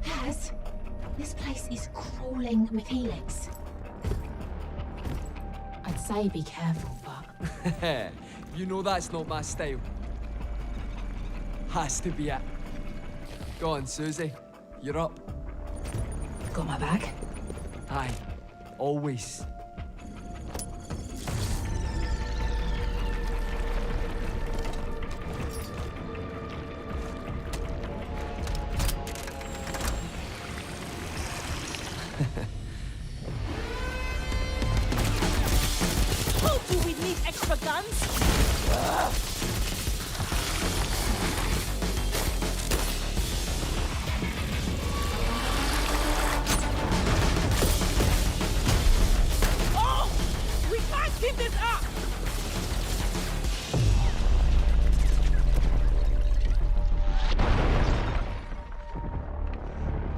Has, this place is crawling with Helix. I'd say be careful, but... You know that's not my style. Has to be it. Go on, Susie. You're up. Got my bag? Aye. Always. Told you we'd need extra guns! Oh! We can't keep this up!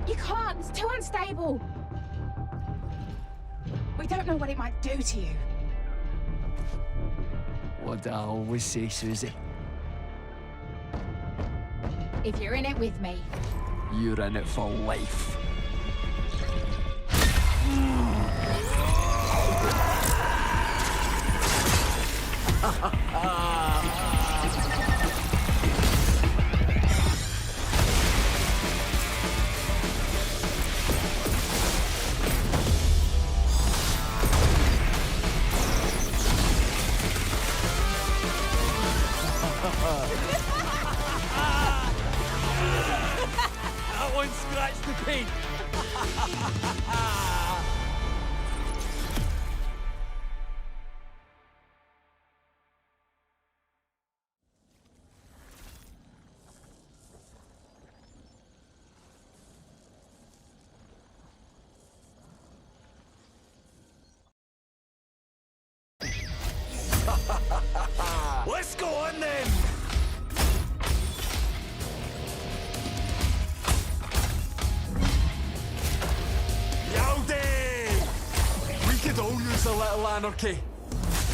You can't, it's too unstable. We don't know what it might do to you. What I always say, Susie. If you're in it with me, You're in it for life. That one scratched the paint. Let's go on then. Yowdy! We could all use a little anarchy.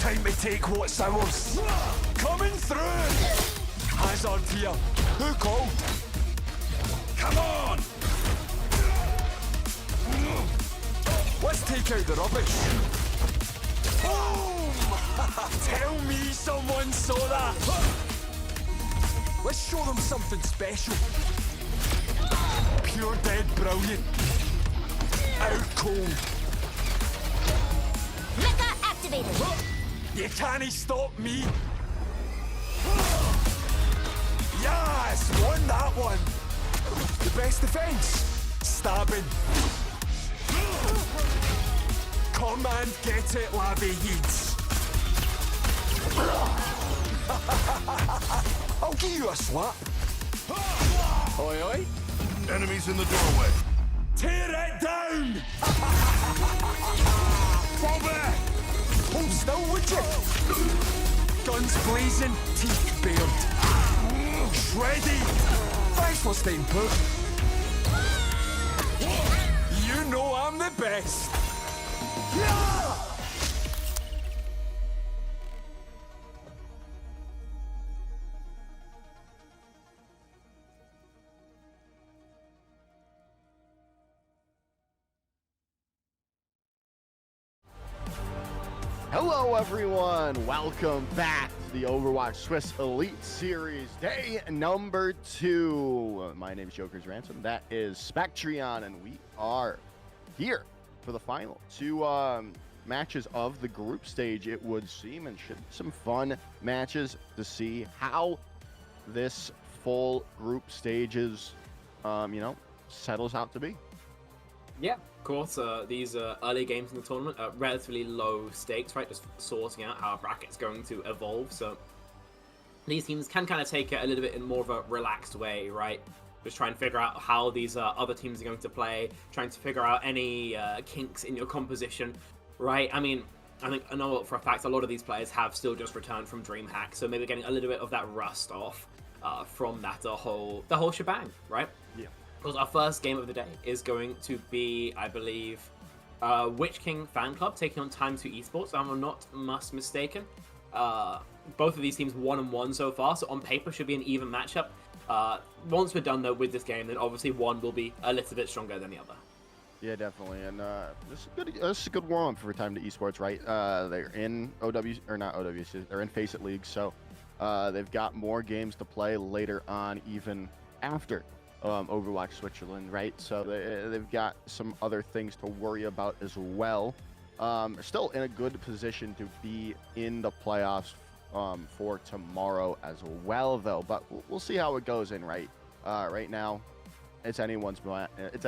Time to take what's ours. Coming through! Hazard here. Who called? Come on! Let's take out the rubbish. Boom! Tell me someone saw that. Let's show them something special. Pure dead brilliant. Out cold. Mecha activated! You can't stop me. Yes, won that one. The best defense. Stabbing. Come and get it, laddie heeds. I'll give you a slap. Oi, oi. Enemies in the doorway. Tear it down! Fall back! Hold still, would you? Guns blazing, teeth bared. Shreddy! Thanks for staying put. You know I'm the best. Yeah! Hello everyone, welcome back to the Overwatch Swiss Elite Series, day number 2. My name is Joker's Ransom, that is Spectrion, and we are here for the final 2 matches of the group stage, it would seem, and should be some fun matches to see how this full group stages, settles out to be. Yeah, of course. These early games in the tournament are relatively low stakes, right? Just sorting out how a bracket's going to evolve. So these teams can kind of take it a little bit in more of a relaxed way, right? Just try and figure out how these other teams are going to play, trying to figure out any kinks in your composition, right? I mean, I know for a fact a lot of these players have still just returned from DreamHack, so maybe getting a little bit of that rust off from that the whole shebang, right? Yeah. Because our first game of the day is going to be, I believe, Witch King Fan Club taking on Time 2 Esports. If I'm not mistaken. Both of these teams 1-1 so far, so on paper should be an even matchup. Once we're done though with this game, then obviously one will be a little bit stronger than the other. Yeah, definitely. And this is a good warm-up for Time to Esports, right? They're in not OWC, they're in Face It League, so they've got more games to play later on, even after Overwatch Switzerland, right? So they've got some other things to worry about as well. Still in a good position to be in the playoffs for tomorrow as well, though. But we'll see how it goes in right now. It's anyone's match. It's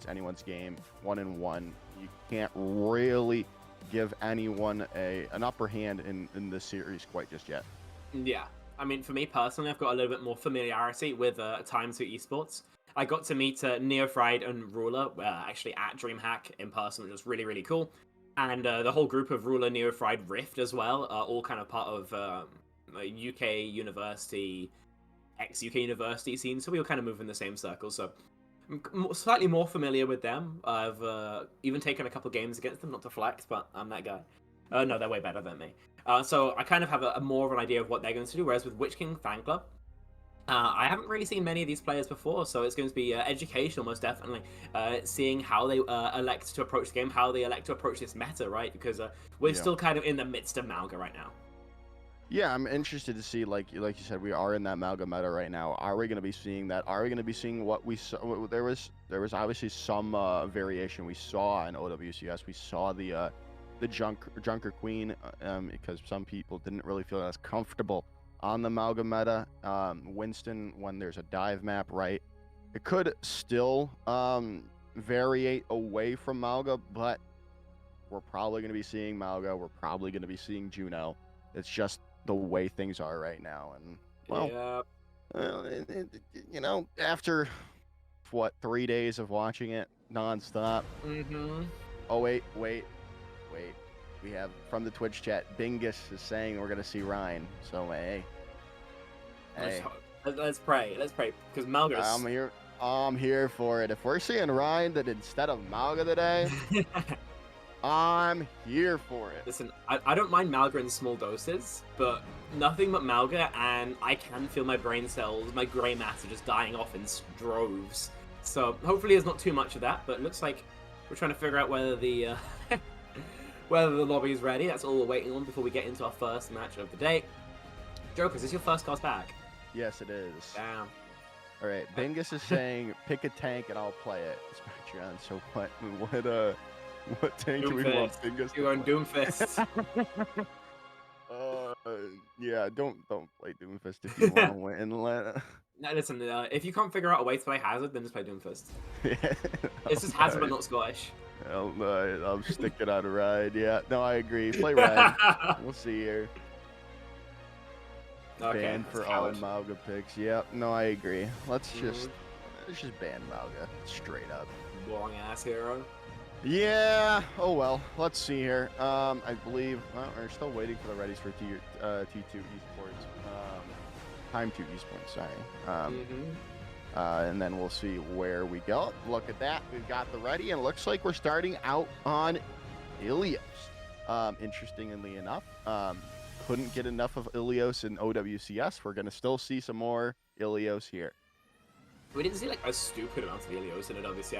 anyone's game. 1-1. You can't really give anyone an upper hand in this series quite just yet. Yeah, I mean, for me personally, I've got a little bit more familiarity with Time to Esports. I got to meet Neofried and Ruler actually at DreamHack in person, which was really, really cool. And the whole group of Ruler, Neofried, Rift as well, are all kind of part of a UK university, ex-UK university scene, so we all kind of move in the same circle. So I'm slightly more familiar with them. I've even taken a couple games against them, not to flex, but I'm that guy. No, they're way better than me. So I kind of have a more of an idea of what they're going to do, whereas with Witch King Fan Club, I haven't really seen many of these players before, so it's going to be educational, most definitely, seeing how they elect to approach the game, how they elect to approach this meta, right? Because we're still kind of in the midst of Malga right now. Yeah, I'm interested to see, like you said, we are in that Malga meta right now. Are we going to be seeing that? Are we going to be seeing what we saw? There was obviously some variation we saw in OWCS. We saw the Junker Queen because some people didn't really feel as comfortable on the Malga meta. Winston, when there's a dive map, right? It could still variate away from Malga, but we're probably going to be seeing Malga. We're probably going to be seeing Juno. It's just the way things are right now. And, well, after, 3 days of watching it nonstop. Mm-hmm. Oh, wait. We have, from the Twitch chat, Bingus is saying we're going to see Ryan. So, hey. Let's pray, because Malga's... I'm here for it. If we're seeing Ryan that instead of Malga today, I'm here for it. Listen, I don't mind Malga in small doses, but nothing but Malga, and I can feel my brain cells, my grey matter just dying off in droves. So hopefully there's not too much of that, but it looks like we're trying to figure out whether the whether the lobby is ready. That's all we're waiting on before we get into our first match of the day. Joker, is this your first cast back? Yes, it is. Damn. All right, Bingus is saying pick a tank and I'll play it. Spectron. So what tank do we want, Bingus? You're on Doomfist. Yeah, don't play Doomfist if you want to win. No, listen, if you can't figure out a way to play Hazard, then just play Doomfist. Yeah. It's just Hazard, but not Scottish. I'm sticking on a ride. Yeah, no, I agree. Play Red. We'll see here. Okay, ban for all Malga picks. Yep, no, I agree. Let's just ban Malga straight up. Boring ass hero. Yeah. Oh well. Let's see here. I believe we're still waiting for the readies for T2 Esports. Time to Esports. Sorry. And then we'll see where we go. Look at that. We've got the ready, and it looks like we're starting out on Ilios. Interestingly enough, couldn't get enough of Ilios in OWCS. We're gonna still see some more Ilios here. We didn't see like a stupid amount of Ilios in it, obviously.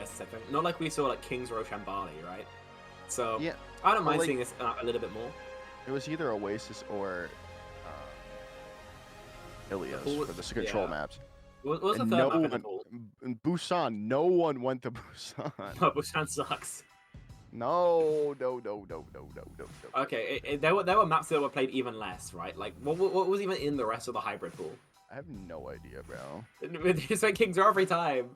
Not like we saw like King's Rochambeau, right? So yeah, I don't mind seeing this a little bit more. It was either Oasis or Ilios for the control maps. What was the third map in Busan? No one went to Busan. Busan sucks. No. Okay, there were maps that were played even less, right? Like, what was even in the rest of the hybrid pool? I have no idea, bro. It's like Kings are every time.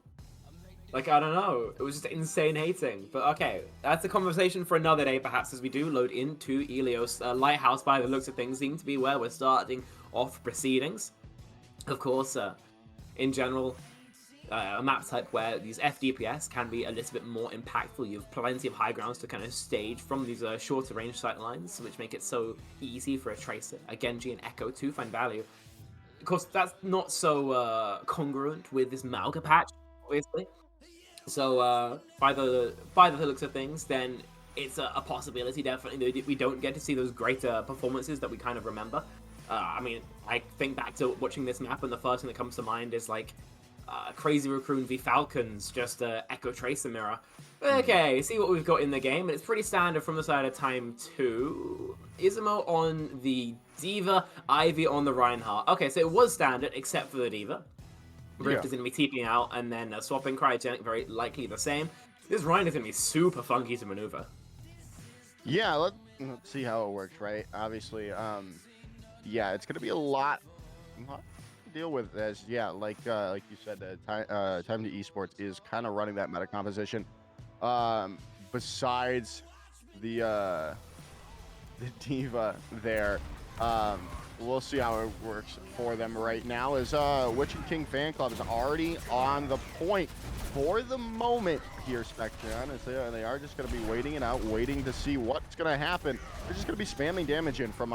Like, I don't know. It was just insane hating. But okay, that's a conversation for another day, perhaps, as we do load into Ilios. Lighthouse, by the looks of things, seem to be where we're starting off proceedings. Of course, in general, a map type where these FDPS can be a little bit more impactful. You have plenty of high grounds to kind of stage from these shorter range sight lines, which make it so easy for a Tracer, a Genji, and Echo to find value. Of course, that's not so congruent with this Malga patch, obviously. So by the looks of things, then it's a possibility, definitely, that we don't get to see those greater performances that we kind of remember. I mean, I think back to watching this map, and the first thing that comes to mind is like Crazy Raccoon v Falcons, just Echo Tracer Mirror. Okay, see what we've got in the game, and it's pretty standard from the side of Time 2. Izumo on the D.Va, Ivy on the Reinhardt. Okay, so it was standard, except for the D.Va. Rift is going to be TPing out, and then swapping Cryogenic, very likely the same. This Ryan is going to be super funky to maneuver. Yeah, let's see how it works, right? Obviously, yeah, it's going to be a lot to deal with as, yeah, like you said, Time to Esports is kind of running that meta composition. Besides the D.Va there, we'll see how it works for them right now. As Witch and King fan club is already on the point for the moment here, Spectreon, as they are just going to be waiting it out, waiting to see what's going to happen. They're just going to be spamming damage in from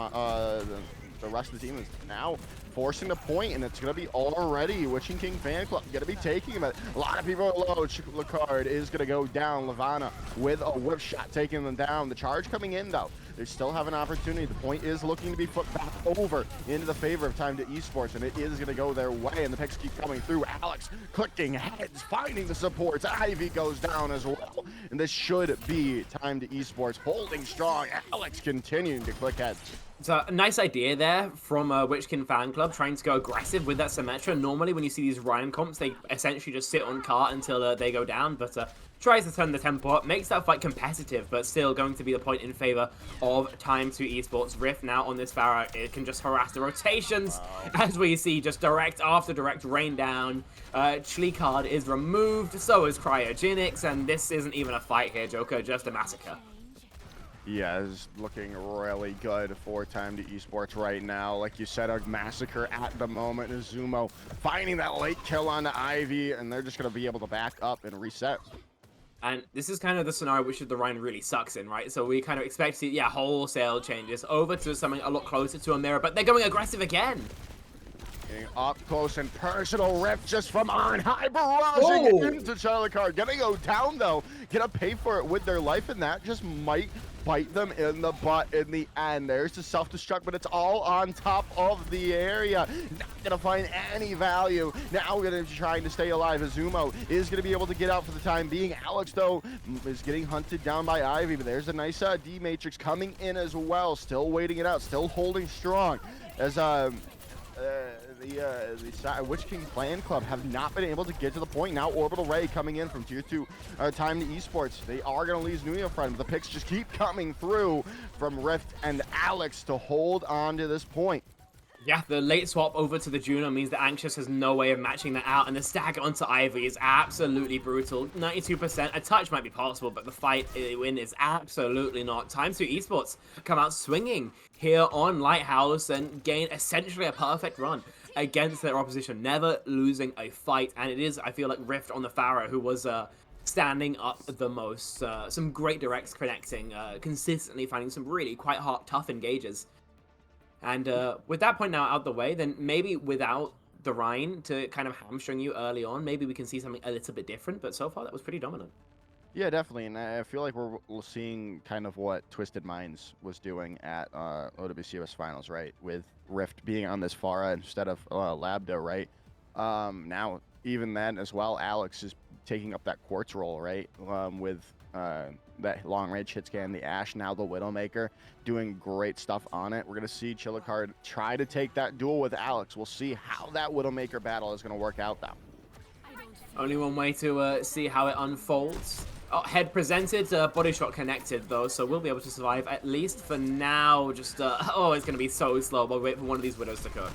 the rest of the team is now forcing the point, and it's going to be already Witching King fan club going to be taking him. A lot of people are low. Lacard is going to go down. Lavana with a whip shot taking them down. The charge coming in, though. They still have an opportunity. The point is looking to be flipped back over into the favor of Time to Esports, and it is going to go their way, and the picks keep coming through. Alex clicking heads, finding the supports. Ivy goes down as well, and this should be Time to Esports holding strong. Alex continuing to click heads. It's a nice idea there from Witchkin Fan Club, trying to go aggressive with that Symmetra. Normally, when you see these Ryan comps, they essentially just sit on cart until they go down, but tries to turn the tempo up, makes that fight competitive, but still going to be the point in favor of Time to Esports. Rift now on this Pharah, it can just harass the rotations, as we see just direct after direct rain down. Chlikard is removed, so is Cryogenics, and this isn't even a fight here, Joker, just a massacre. Yeah, it's looking really good for Time to Esports right now. Like you said, a massacre at the moment. Izumo finding that late kill on the Ivy, and they're just going to be able to back up and reset. And this is kind of the scenario which the Rhine really sucks in, right? So we kind of expect to see, yeah, wholesale changes over to something a lot closer to a mirror, but they're going aggressive again. Getting up close and personal rip just from on high, barraging into Chlikard. Gonna go down, though. Gonna pay for it with their life, and that just might bite them in the butt in the end. There's the self-destruct, but it's all on top of the area. Not gonna find any value. Now we're gonna be trying to stay alive. Izumo is gonna be able to get out for the time being. Alex, though, is getting hunted down by Ivy, but there's a nice D-Matrix coming in as well. Still waiting it out, still holding strong. As the Witch King Clan Club have not been able to get to the point. Now Orbital Ray coming in from Tier 2 Time to Esports. They are going to lose Nuya Friend, but the picks just keep coming through from Rift and Alex to hold on to this point. Yeah, the late swap over to the Juno means that Anxious has no way of matching that out, and the stagger onto Ivy is absolutely brutal. 92%, a touch might be possible, but the fight win is absolutely not. Time to Esports come out swinging here on Lighthouse and gain essentially a perfect run against their opposition, never losing a fight. And it is, I feel like, Rift on the Pharah who was standing up the most. Some great directs connecting, consistently finding some really quite hard, tough engages. And with that point now out the way, then maybe without the Rhine to kind of hamstring you early on, maybe we can see something a little bit different. But so far, that was pretty dominant. Yeah, definitely, and I feel like we're seeing kind of what Twisted Minds was doing at OWCS Finals, right? With Rift being on this Pharah instead of Lambda, right? Now, even then as well, Alex is taking up that Quartz role, right? With that long-range hit scan, the Ashe, now the Widowmaker, doing great stuff on it. We're going to see Chlikard try to take that duel with Alex. We'll see how that Widowmaker battle is going to work out, though. Only one way to see how it unfolds. Oh, head presented, body shot connected though, so we'll be able to survive at least for now. Just, oh, it's going to be so slow. We'll wait for one of these Widows to cook.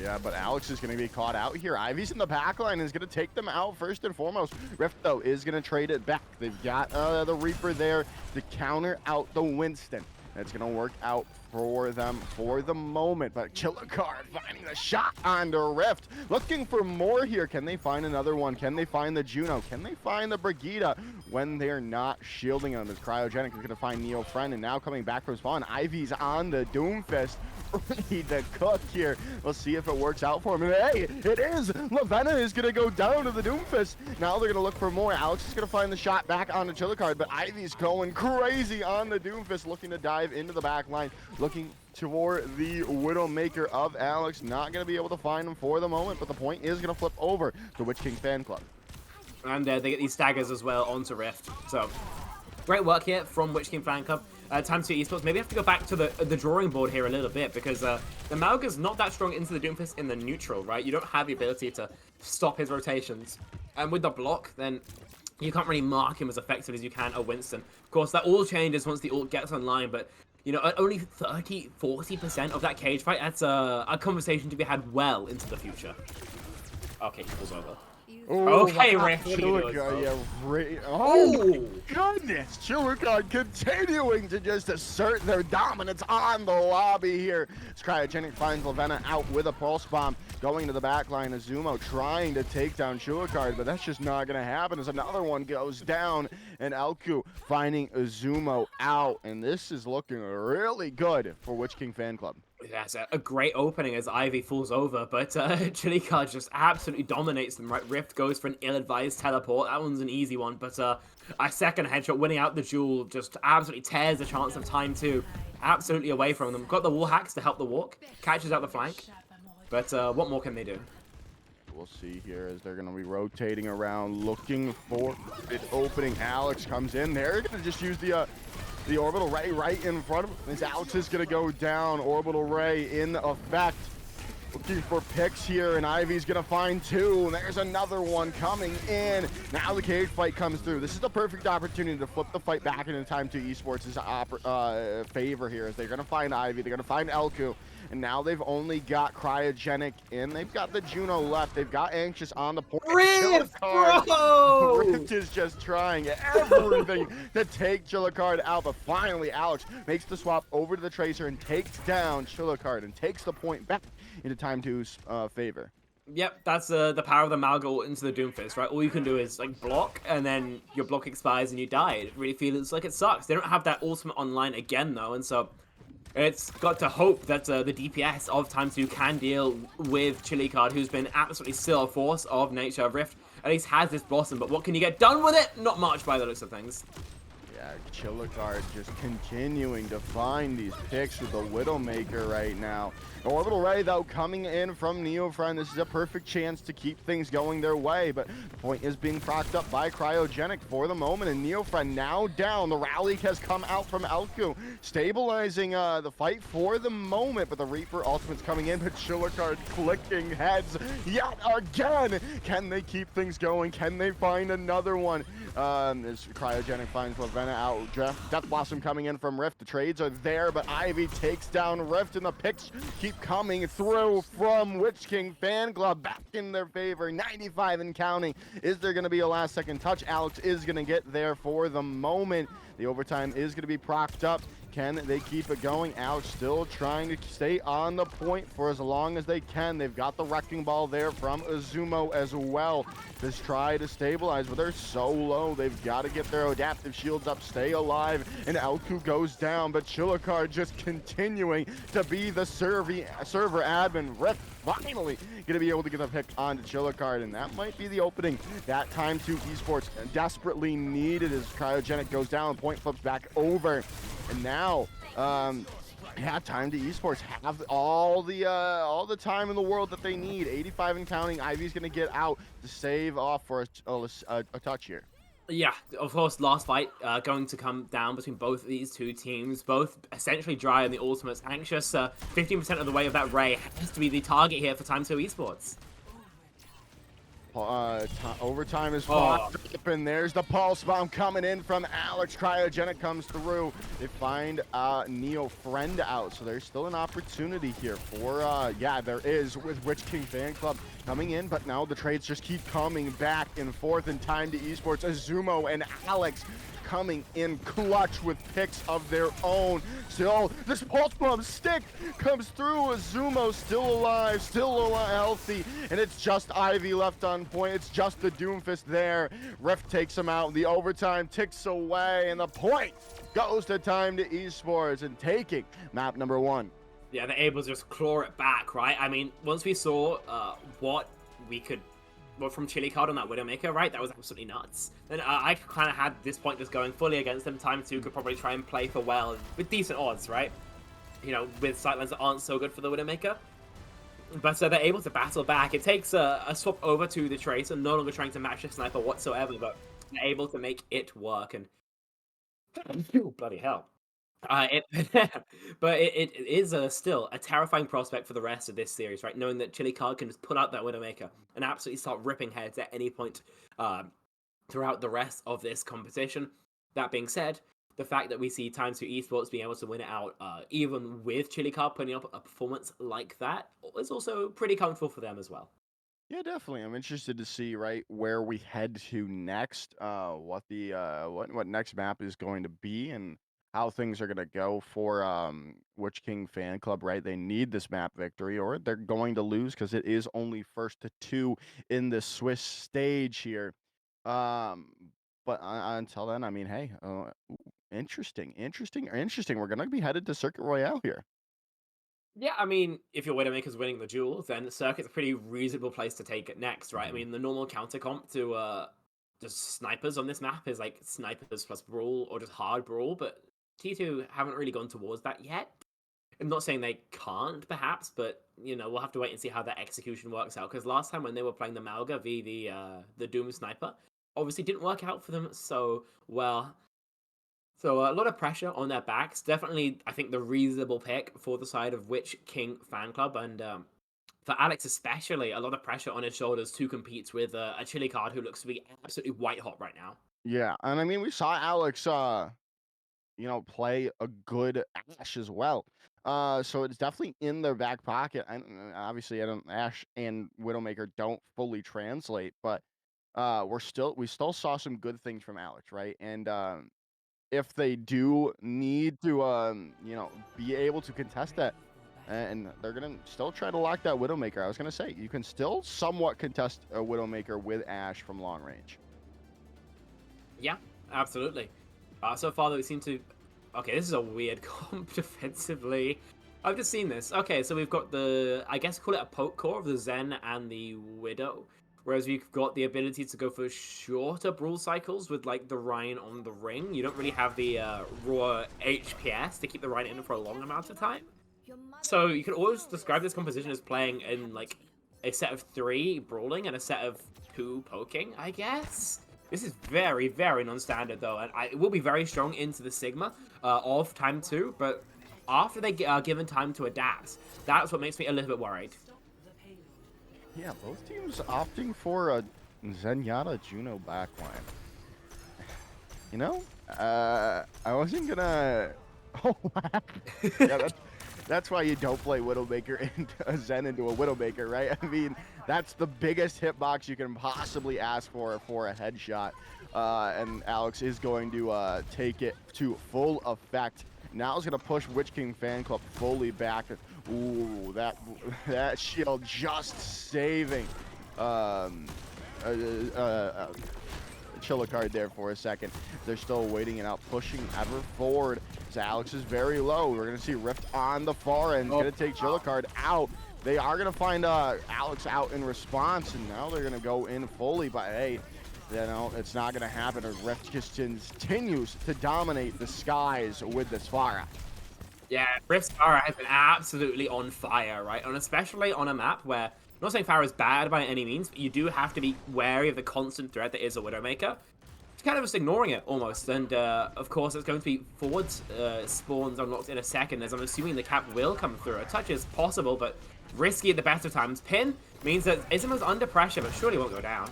Yeah, but Alex is going to be caught out here. Ivy's in the backline and is going to take them out first and foremost. Rift, though, is going to trade it back. They've got the Reaper there to counter out the Winston. That's going to work out for them for the moment, but Chlikard finding the shot onto Rift. Looking for more here. Can they find another one? Can they find the Juno? Can they find the Brigida when they're not shielding them? As Cryogenic is going to find Neo Friend, and now coming back from spawn, Ivy's on the Doomfist. ready to cook here. We'll see if it works out for him. And hey, it is! Lavenna is going to go down to the Doomfist. Now they're going to look for more. Alex is going to find the shot back on the Chilicard, but Ivy's going crazy on the Doomfist, looking to dive into the back line, looking toward the Widowmaker of Alex. Not going to be able to find him for the moment, but the point is going to flip over to Witch King Fan Club. And they get these daggers as well onto Rift. So, great work here from Witch King Fan Club. Time to esports. Maybe I have to go back to the drawing board here a little bit, because the Malga's not that strong into the Doomfist in the neutral, right? You don't have the ability to stop his rotations. And with the block, then you can't really mark him as effectively as you can a Winston. Of course, that all changes once the ult gets online, but you know, at only 30-40% of that cage fight, that's a conversation to be had well into the future. Okay, he falls over. Oh, okay, Rift. Chilicard, oh, goodness! Chilicard continuing to just assert their dominance on the lobby here. As Cryogenic finds Lavenna out with a pulse bomb, going to the back line. Azumo trying to take down Chilicard, but that's just not going to happen as another one goes down. And Elku finding Azumo out. And this is looking really good for Witch King Fan Club. That's a great opening as Ivy falls over, but Chilicard just absolutely dominates them, right? Rift goes for an ill-advised teleport. That one's an easy one, but a second headshot winning out the duel just absolutely tears the chance of time 2 absolutely away from them. Got the wall hacks to help the walk, catches out the flank, but what more can they do? We'll see here as they're going to be rotating around, looking for it opening. Alex comes in. They're going to just use the Orbital Ray right in front of him. As Alex is going to go down. Orbital Ray in effect. Looking for picks here, and Ivy's going to find 2. And there's another one coming in. Now the cage fight comes through. This is the perfect opportunity to flip the fight back into Time 2 Esports' favor here, as they're going to find Ivy. They're going to find Elku. And now they've only got Cryogenic in. They've got the Juno left. They've got Anxious on the point. Rift, bro! Rift is just trying everything to take Chilicard out. But finally, Alex makes the swap over to the Tracer and takes down Chilicard and takes the point back into Time 2's favor. Yep, that's the power of the Malga into the Doomfist, right? All you can do is like block, and then your block expires and you die. It really feels like it sucks. They don't have that ultimate online again, though, and so it's got to hope that the DPS of Time 2 can deal with Chilicard, who's been absolutely still a force of nature. Rift at least has this Blossom, but what can you get done with it? Not much by the looks of things. Yeah, Chilicard just continuing to find these picks with the Widowmaker right now. Orbital Ray, though, coming in from Neofriend. This is a perfect chance to keep things going their way, but the point is being procced up by Cryogenic for the moment, and Neofriend now down. The rally has come out from Elku, stabilizing the fight for the moment, but the Reaper ultimate's coming in, but Chilicard clicking heads yet again. Can they keep things going? Can they find another one? As Cryogenic finds Lavenna out. Death Blossom coming in from Rift. The trades are there, but Ivy takes down Rift, and the picks keep coming through from Witch King Fan Club back in their favor. 95 and counting. Is there going to be a last second touch? Alex is going to get there for the moment. The overtime is going to be propped up. Can they keep it going? Alex still trying to stay on the point for as long as they can. They've got the Wrecking Ball there from Azumo as well. Just try to stabilize, but they're so low. They've got to get their adaptive shields up, stay alive, and Elku goes down. But Chilicard just continuing to be the server admin. Rift finally going to be able to get the pick onto Chilicard, and that might be the opening that Time 2 Esports desperately needed as Cryogenic goes down, point flips back over. And now, yeah, Time 2 Esports have all the time in the world that they need. 85 and counting. Ivy's going to get out to save off for a touch here. Yeah, of course, last fight going to come down between both of these two teams. Both essentially dry on the ultimates. Anxious, 15% of the way of that Ray has to be the target here for Time 2 Esports. Overtime is blocked up, and there's the pulse bomb coming in from Alex. Cryogenic comes through. They find Neofriend out, so there's still an opportunity here for yeah, there is with Witch King Fan Club coming in, but now the trades just keep coming back and forth in Time 2 Esports. Azumo and Alex coming in clutch with picks of their own. Still, this pulse bomb stick comes through. Azumo still alive, still healthy, and it's just Ivy left on point. It's just the Doomfist there. Rift takes him out. The overtime ticks away, and the point goes to Time 2 Esports and taking map number 1. Yeah, they're able to just claw it back, right? I mean, once we saw what we could, what from Chili Card on that Widowmaker, right? That was absolutely nuts. And I kind of had this point just going fully against them. Time 2 could probably try and play for well with decent odds, right? You know, with sightlines that aren't so good for the Widowmaker. But so they're able to battle back. It takes a swap over to the Tracer, no longer trying to match the Sniper whatsoever, but they're able to make it work. And bloody hell. It, but it is still a terrifying prospect for the rest of this series, right? Knowing that Chili Card can just pull out that Widowmaker and absolutely start ripping heads at any point throughout the rest of this competition. That being said, the fact that we see Time2 Esports being able to win it out, even with Chili Card putting up a performance like that, is also pretty comfortable for them as well. Yeah, definitely. I'm interested to see right where we head to next, what the what next map is going to be, and how things are going to go for Witch King fan club. Right, they need this map victory, or they're going to lose because it is only first to 2 in the Swiss stage here. Um, but until then, I mean, hey, interesting. We're going to be headed to Circuit Royale here. Yeah, I mean, if your Widowmaker's winning the duel, then Circuit's a pretty reasonable place to take it next, right? I mean, the normal counter comp to just snipers on this map is like snipers plus brawl or just hard brawl, but T2 haven't really gone towards that yet. I'm not saying they can't, perhaps, but you know we'll have to wait and see how that execution works out. Because last time when they were playing the Malga v the Doom sniper, obviously didn't work out for them so well. So a lot of pressure on their backs. Definitely, I think the reasonable pick for the side of Witch King fan club, and for Alex especially, a lot of pressure on his shoulders to compete with a Chili Card who looks to be absolutely white hot right now. Yeah, and I mean we saw Alex play a good Ash as well. So it's definitely in their back pocket. And obviously, I don't Ash and Widowmaker don't fully translate, but we still saw some good things from Alex, right? And if they do need to be able to contest that, and they're gonna still try to lock that Widowmaker. I was gonna say you can still somewhat contest a Widowmaker with Ash from long range. Yeah, absolutely. So far, we seem to. Okay, this is a weird comp defensively. I've just seen this. Okay, so we've got the, I guess call it a poke core of the Zen and the Widow. Whereas we've got the ability to go for shorter brawl cycles with like the Rhine on the ring. You don't really have the raw HPS to keep the Rhine in for a long amount of time. So you could always describe this composition as playing in like a set of 3 brawling and a set of 2 poking, I guess. This is very, very non-standard, though, and it will be very strong into the Sigma of Time 2, but after they are given time to adapt, that's what makes me a little bit worried. Yeah, both teams opting for a Zenyatta Juno backline. You know, I wasn't gonna. Oh, yeah, that's why you don't play Widowmaker and a Zen into a Widowmaker, right? I mean, that's the biggest hitbox you can possibly ask for a headshot. And Alex is going to take it to full effect. Now he's going to push Witch King fan club fully back. Ooh, that shield just saving Chilla card there for a second. They're still waiting it out, pushing ever forward. So Alex is very low. We're going to see Rift on the far end. Going to take Chilla card out. They are going to find Alex out in response, and now they're going to go in fully. But hey, you know, it's not going to happen as Rift just continues to dominate the skies with this Pharah. Yeah, Rift's Pharah has been absolutely on fire, right? And especially on a map where, I'm not saying Pharah is bad by any means, but you do have to be wary of the constant threat that is a Widowmaker. It's kind of just ignoring it, almost. And, of course, it's going to be forward spawns unlocked in a second, as I'm assuming the cap will come through. A touch is possible, but risky at the best of times. Pin means that Izumo's under pressure, but surely won't go down.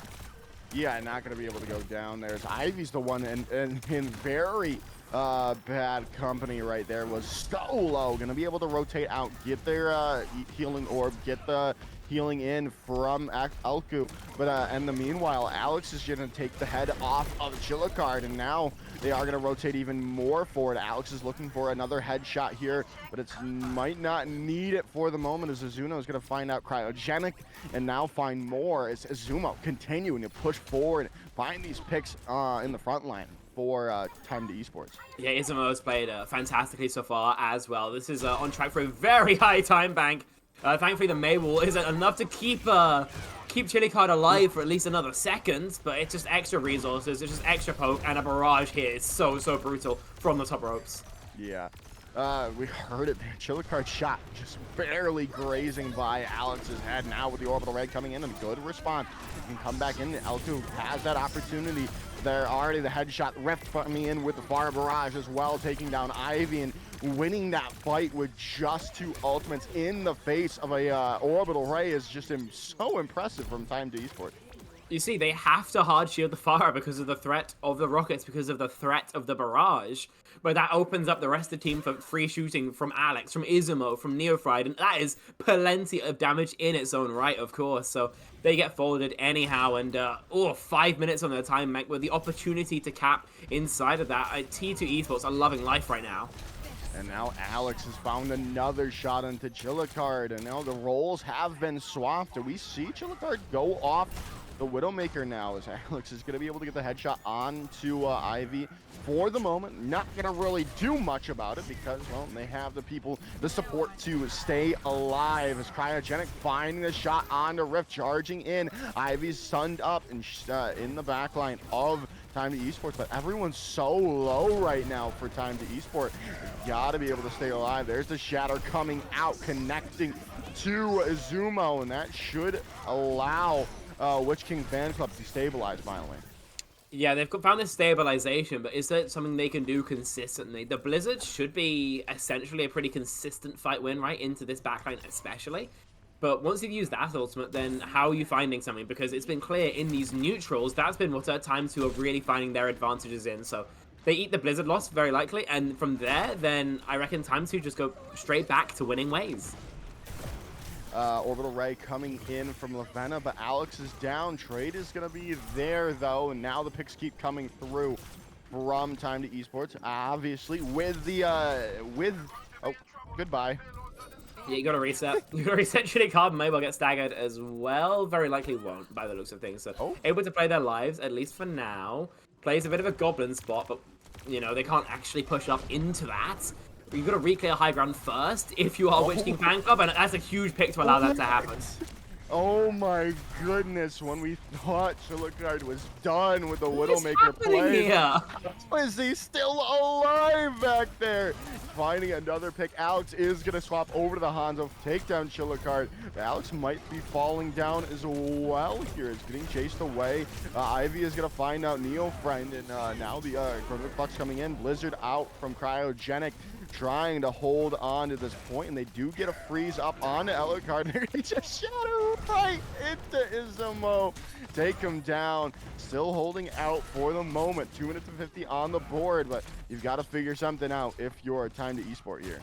Yeah, not going to be able to go down. There's Ivy's the one in very bad company right there. Was so low. Going to be able to rotate out, get their healing orb, get the healing in from Elku. But in the meanwhile, Alex is going to take the head off of Chillicard, and now they are going to rotate even more forward. Alex is looking for another headshot here, but it might not need it for the moment, as Azuno is going to find out cryogenic and now find more as Azumo continuing to push forward, find these picks in the front line. for Time to Esports. Yeah, Izumo's played fantastically so far as well. This is on track for a very high time bank. Thankfully, the May Wall isn't enough to keep Chili Card alive for at least another second, but it's just extra resources, it's just extra poke, and a barrage here is so brutal from the top ropes. Yeah. We heard it there. Chillicard shot just barely grazing by Alex's head. Now with the orbital raid coming in and a good response. You can come back in. L2 has that opportunity. They're already the headshot rift coming in with the fire barrage as well, taking down Ivy and winning that fight with just 2 ultimates in the face of a orbital ray is just so impressive from Time to Esports. You see, they have to hard shield the fire because of the threat of the rockets, because of the threat of the barrage. But that opens up the rest of the team for free shooting from Alex, from Izumo, from Neofried, and that is plenty of damage in its own right, of course. So they get folded anyhow, and 5 minutes on their time bank with the opportunity to cap inside of that. T2 Esports are loving life right now. And now Alex has found another shot into Chillicard, and now the roles have been swapped. Do we see Chillicard go off the Widowmaker now, as Alex is going to be able to get the headshot onto Ivy for the moment? Not going to really do much about it because, well, they have the support to stay alive. As Cryogenic finding the shot onto Rift, charging in. Ivy's sunned up and in the backline of Time to Esports, but everyone's so low right now for Time to Esports. Gotta be able to stay alive. There's the Shatter coming out, connecting to Izumo, and that should allow Witch King fan club to stabilize finally. Yeah, they've found this stabilization, but is that something they can do consistently? The Blizzard should be essentially a pretty consistent fight win, right, into this backline especially. But once you've used that ultimate, then how are you finding something? Because it's been clear in these neutrals, that's been what Time 2 are really finding their advantages in. So they eat the Blizzard loss, very likely, and from there, then I reckon Time 2 just go straight back to winning ways. Orbital Ray coming in from Lavenna, but Alex is down. Trade is going to be there, though, and now the picks keep coming through from Time to Esports. Obviously, with the, oh, goodbye. Yeah, you gotta reset. You gotta reset Chili Card, maybe will get staggered as well. Very likely won't, by the looks of things. So, able to play their lives, at least for now. Plays a bit of a goblin spot, but, you know, they can't actually push up into that. You've got to re-clear high ground first if you are Witch King fan club, and that's a huge pick to allow that to happen. Oh my goodness, when we thought Chillicard was done with the Widowmaker happening play. Here? Is he still alive back there? Finding another pick. Alex is going to swap over to the Hanzo, take down Chillicard. Alex might be falling down as well here. It's getting chased away. Ivy is going to find out Neofriend, and now the Grimlock Bucks coming in. Blizzard out from Cryogenic, trying to hold on to this point, and they do get a freeze up onto Chillicard. They're going to just shatter right into Izumo. Take him down. Still holding out for the moment. 2 minutes and 50 on the board, but you've got to figure something out if you're a Time to Esport here.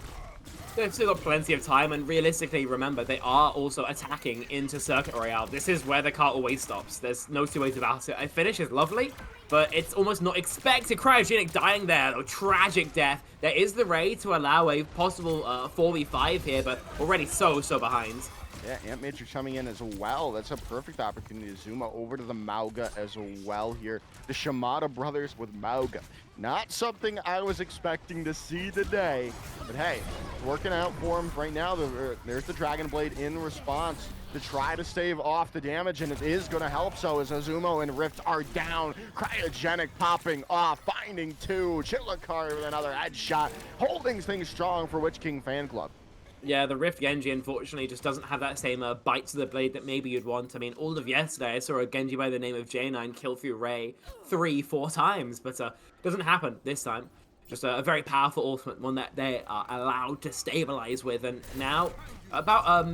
They've still got plenty of time, and realistically, remember, they are also attacking into Circuit Royale. This is where the car always stops. There's no two ways about it. A finish is lovely, but it's almost not expected. Cryogenic dying there, though. Tragic death. There is the Ray to allow a possible 4v5 here, but already so behind. Yeah, Amp Matrix coming in as well. That's a perfect opportunity to zoom out over to the Mauga as well here. The Shimada brothers with Mauga. Not something I was expecting to see today, but hey, it's working out for him right now. There's the Dragon Blade in response to try to stave off the damage, and it is going to help. So as Izumo and Rift are down, Cryogenic popping off, finding 2, Chillicard with another headshot, holding things strong for Witch King fan club. Yeah, the Rift Genji, unfortunately, just doesn't have that same bite to the blade that maybe you'd want. I mean, all of yesterday, I saw a Genji by the name of J9 kill through Ray 3-4 times, but doesn't happen this time. Just a very powerful ultimate, one that they are allowed to stabilize with, and now about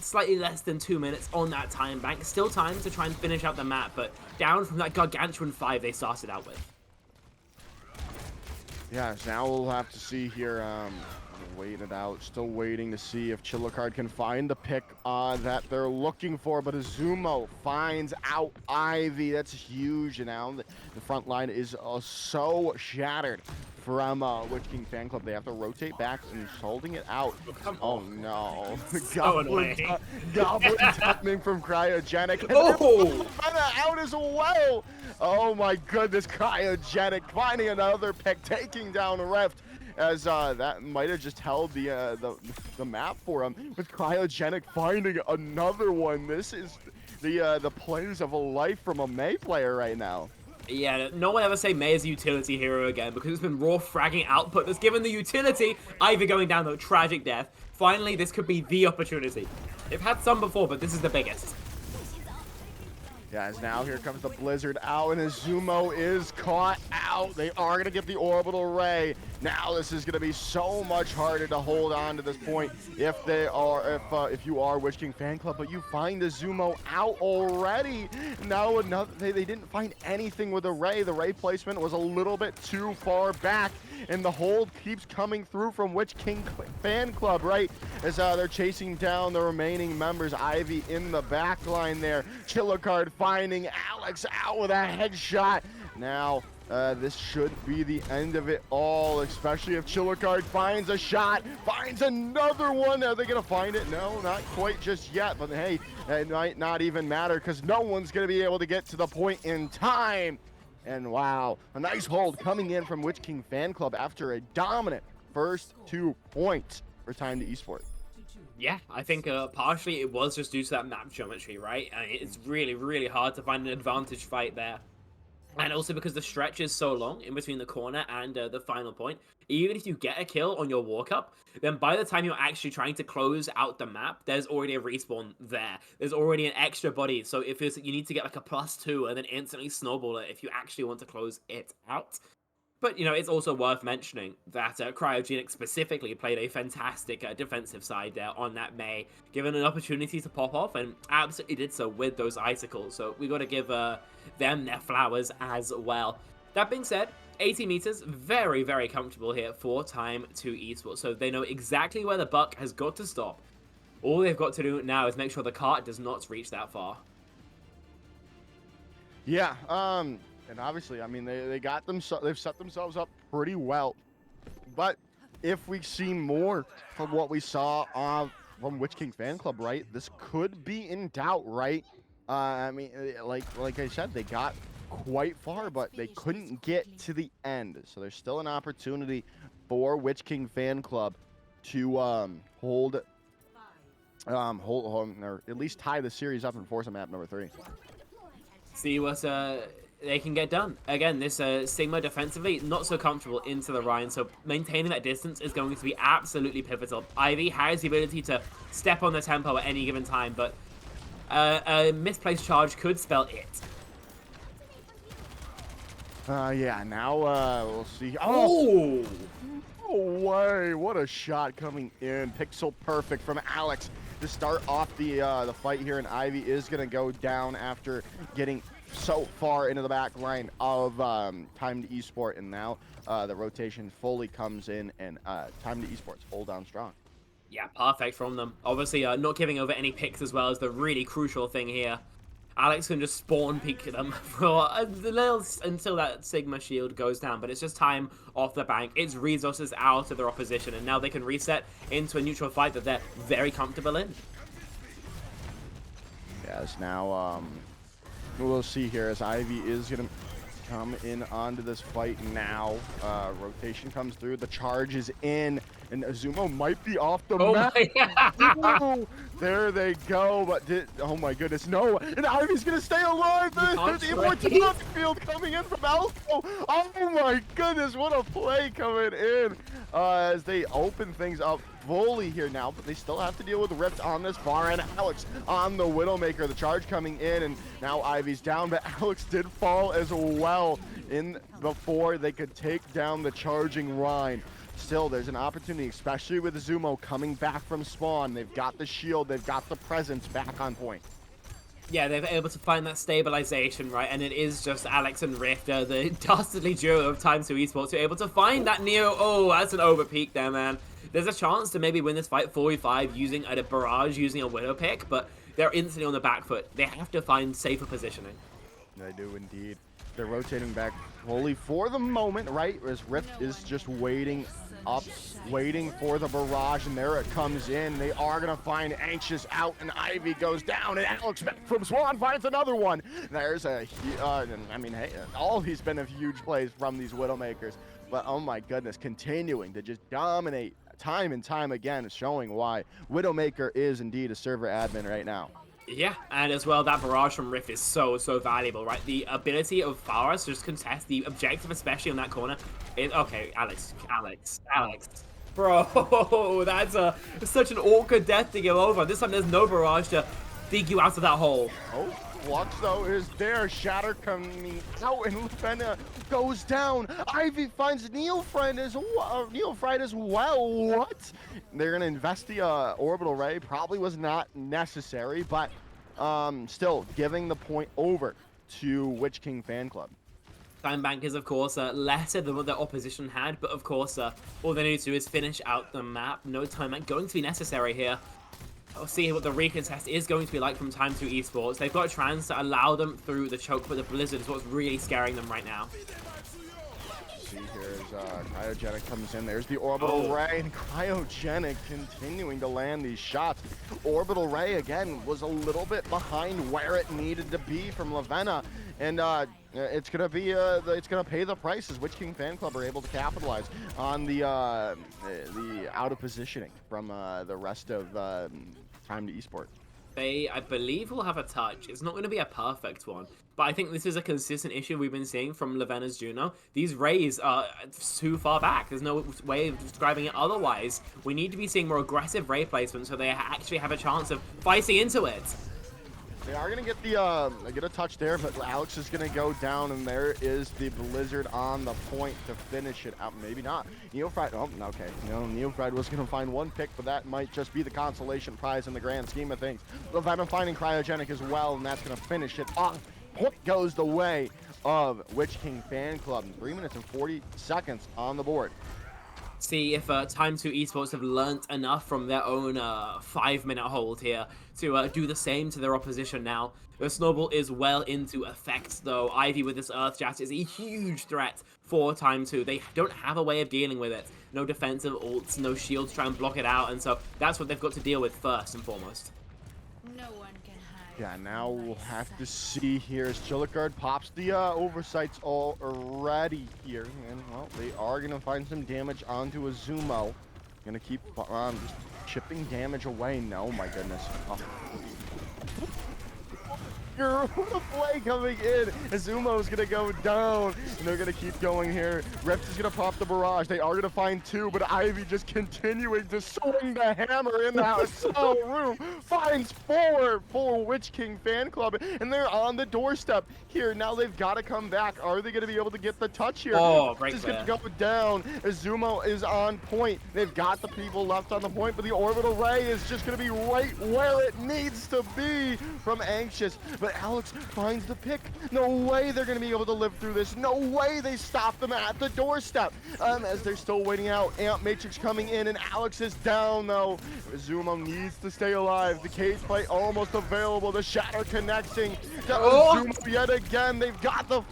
slightly less than 2 minutes on that time bank. Still time to try and finish out the map, but down from that gargantuan 5 they started out with. Yeah, so now we'll have to see here. Wait it out. Still waiting to see if Chillicard can find the pick that they're looking for, but Izumo finds out Ivy. That's huge, and now the front line is so shattered from Witch King Fan Club. They have to rotate back and just holding it out. Oh no. annoying. Goblin timing from Cryogenic. And Oh! out as well. Oh my goodness, Cryogenic finding another pick, taking down Rift. As that might have just held the map for him. With Cryogenic finding another one. This is the plays of a life from a Mei player right now. Yeah, no one ever say Mei is a utility hero again, because it's been raw fragging output that's given the utility Ivy going down the tragic death. Finally, this could be the opportunity. They've had some before, but this is the biggest. Guys, now here comes the Blizzard out, and Azumo is caught out. They are going to get the Orbital Ray. Now this is going to be so much harder to hold on to this point if you are Witch King Fan Club, but you find Azumo out already. Now they didn't find anything with the Ray. The Ray placement was a little bit too far back, and the hold keeps coming through from Witch King Fan Club, right? As they're chasing down the remaining members. Ivy in the back line there. Chillicard finding Alex out with a headshot. Now, this should be the end of it all, especially if Chillicard finds a shot, finds another one. Are they going to find it? No, not quite just yet, but hey, it might not even matter because no one's going to be able to get to the point in time. And wow, a nice hold coming in from Witch King Fan Club after a dominant first 2 points for Time to Esports. Yeah, I think partially it was just due to that map geometry, right? I mean, it's really, really hard to find an advantage fight there. And also because the stretch is so long in between the corner and the final point, even if you get a kill on your walk up, then by the time you're actually trying to close out the map, there's already a respawn there. There's already an extra body. So if you need to get like a +2 and then instantly snowball it if you actually want to close it out. But, you know, it's also worth mentioning that Cryogenic specifically played a fantastic defensive side there on that Mei, given an opportunity to pop off, and absolutely did so with those icicles. So we got to give them their flowers as well. That being said, 80 meters, very, very comfortable here for Time to Esports. So they know exactly where the buck has got to stop. All they've got to do now is make sure the cart does not reach that far. Yeah, and obviously, I mean, they've set themselves up pretty well. But if we see more from what we saw from Witch King Fan Club, right, this could be in doubt, right? I mean, like I said, they got quite far, but they couldn't get to the end. So there's still an opportunity for Witch King Fan Club to hold or at least tie the series up and force a map number 3. See what they can get done. Again, this Sigma defensively, not so comfortable into the Rhine, so maintaining that distance is going to be absolutely pivotal. Ivy has the ability to step on the tempo at any given time, but a misplaced charge could spell it. Yeah, now we'll see. Oh! No way! What a shot coming in. Pixel perfect from Alex to start off the fight here, and Ivy is going to go down after getting so far into the back line of Time to Esports, and now the rotation fully comes in, and Time to Esports hold down strong. Yeah, perfect from them. Obviously, not giving over any picks as well is the really crucial thing here. Alex can just spawn peek them for a little until that Sigma shield goes down, but it's just time off the bank. It's resources out of their opposition, and now they can reset into a neutral fight that they're very comfortable in. Yes, now we'll see here as Ivy is going to come in onto this fight now. Rotation comes through, the charge is in, and Azumo might be off the map. Oh, there they go, but oh my goodness, no, and Ivy's gonna stay alive. There's the immortality field coming in from Alco. Oh my goodness, what a play coming in as they open things up fully here now, but they still have to deal with Rift on this far end. Alex on the Widowmaker, the charge coming in, and now Ivy's down, but Alex did fall as well in before they could take down the charging Rhine. Still, there's an opportunity, especially with Azumo coming back from spawn. They've got the shield, they've got the presence back on point. Yeah, they're able to find that stabilization, right? And it is just Alex and Rift, the dastardly duo of Time to Esports, who are able to find that Neo. Oh, that's an overpeak there, man. There's a chance to maybe win this fight 4v5 using a barrage, using a Widow pick, but they're instantly on the back foot. They have to find safer positioning. They do indeed. They're rotating back fully for the moment, right? As Rift is just waiting up, waiting for the barrage, and there it comes in. They are going to find Anxious out, and Ivy goes down, and Alex from Swan finds another one. There's a, I mean, hey, all these been a huge plays from these Widowmakers, but oh my goodness, continuing to just dominate time and time again, showing why Widowmaker is indeed a server admin right now. Yeah, and as well, that barrage from Rift is so valuable, right? The ability of Faras to just contest the objective, especially on that corner, is okay. Alex. Bro, that's such an awkward death to go over. This time there's no barrage to dig you out of that hole. Oh, Flux though is there. Shatter coming out, and Lufena goes down. Ivy finds Neophrite as well. What? They're gonna invest the orbital ray. Probably was not necessary, but still giving the point over to Witch King fan club. Time Bank is, of course, lesser than what their opposition had, but of course, all they need to do is finish out the map. No Time Bank going to be necessary here. I'll see what the recontest is going to be like from Time 2 Esports. They've got a trans to allow them through the choke, but the Blizzard is what's really scaring them right now. See here as Cryogenic comes in. There's the Orbital Ray, and Cryogenic continuing to land these shots. Orbital Ray, again, was a little bit behind where it needed to be from Lavenna, and it's gonna be it's gonna pay the price as Witch King fan club are able to capitalize on the out of positioning from the rest of Time to Esports. They, I believe, will have a touch. It's not going to be a perfect one, but I think this is a consistent issue we've been seeing from Lavenna's Juno. These rays are too far back. There's no way of describing it otherwise. We need to be seeing more aggressive ray placement so they actually have a chance of fighting into it. They are going to get the get a touch there, but Alex is going to go down, and there is the Blizzard on the point to finish it out. Maybe not. Neophrite, oh, okay. No, Neophrite was going to find one pick, but that might just be the consolation prize in the grand scheme of things. Lavenna finding Cryogenic as well, and that's going to finish it off. Point goes the way of Witch King fan club. 3 minutes and 40 seconds on the board. See if Time 2 Esports have learnt enough from their own 5-minute hold here to do the same to their opposition now. The snowball is well into effect, though. Ivy with this Earth Jet is a huge threat for Time 2. They don't have a way of dealing with it. No defensive ults, no shield to try and block it out, and so that's what they've got to deal with first and foremost. No one can hide. Yeah, now we'll have to see here as Chillicard pops the oversights already here. And, well, they are going to find some damage onto Azumo. Going to keep just chipping damage away. No, my goodness. Oh. Play coming in. Azumo's gonna go down, and they're gonna keep going here. Rift is gonna pop the barrage. They are gonna find two, but Ivy just continuing to swing the hammer in the small room. Finds four for Witch King fan club, and they're on the doorstep here. Now they've got to come back. Are they gonna be able to get the touch here? Oh, right This is there. gonna go down. Azumo is on point. They've got the people left on the point, but the orbital ray is just gonna be right where it needs to be from Anxious. But Alex finds the pick. No way they're going to be able to live through this. No way they stop them at the doorstep. As they're still waiting out. Amp Matrix coming in, and Alex is down, though. Azumo needs to stay alive. The cage fight almost available. The shatter connecting to Azumo yet again. They've got the...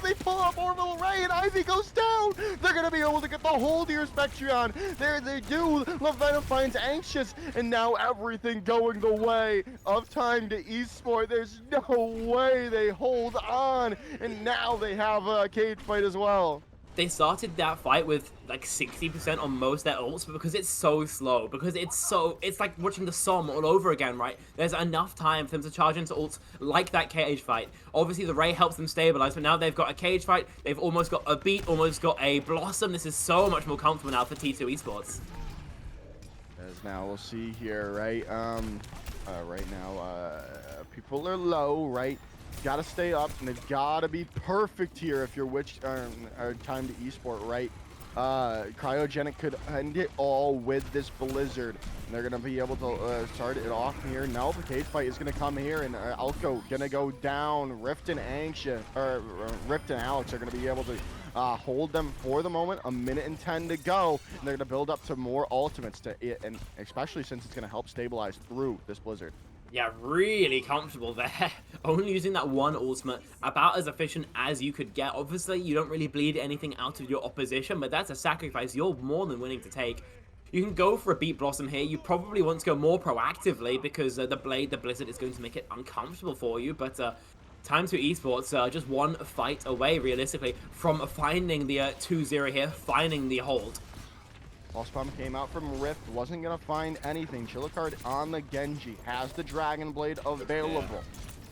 They pull up orbital ray, and Ivy goes down. They're going to be able to get the hold here, Spectreon. There they do. Lavenna finds Anxious, and now everything going the way of Time to Esports. There's no way they hold on, and now they have a cage fight as well. They started that fight with like 60% on most of their ults, but because it's so slow, because it's like watching the Somme all over again, right? There's enough time for them to charge into ults like that cage fight. Obviously the Ray helps them stabilize, but now they've got a cage fight, they've almost got a beat, almost got a Blossom. This is so much more comfortable now for T2 Esports. As now we'll see here, right? Right now, people are low, right? Gotta stay up, and they've gotta be perfect here if you're Time to Esport, right? Cryogenic could end it all with this Blizzard. And they're gonna be able to start it off here. Now the cage fight is gonna come here, and Alco gonna go down. Rift and Rift and Alex are gonna be able to hold them for the moment. 1:10 to go, and they're gonna build up to more ultimates and especially since it's gonna help stabilize through this Blizzard. Yeah, really comfortable there. Only using that one ultimate, about as efficient as you could get. Obviously, you don't really bleed anything out of your opposition, but that's a sacrifice you're more than willing to take. You can go for a Beat Blossom here. You probably want to go more proactively because the Blizzard is going to make it uncomfortable for you, but Time to Esports, just one fight away, realistically, from finding the 2-0 here, finding the hold. Pulse Pump came out from Rift, wasn't going to find anything. Chillicard on the Genji, has the Dragon Blade available.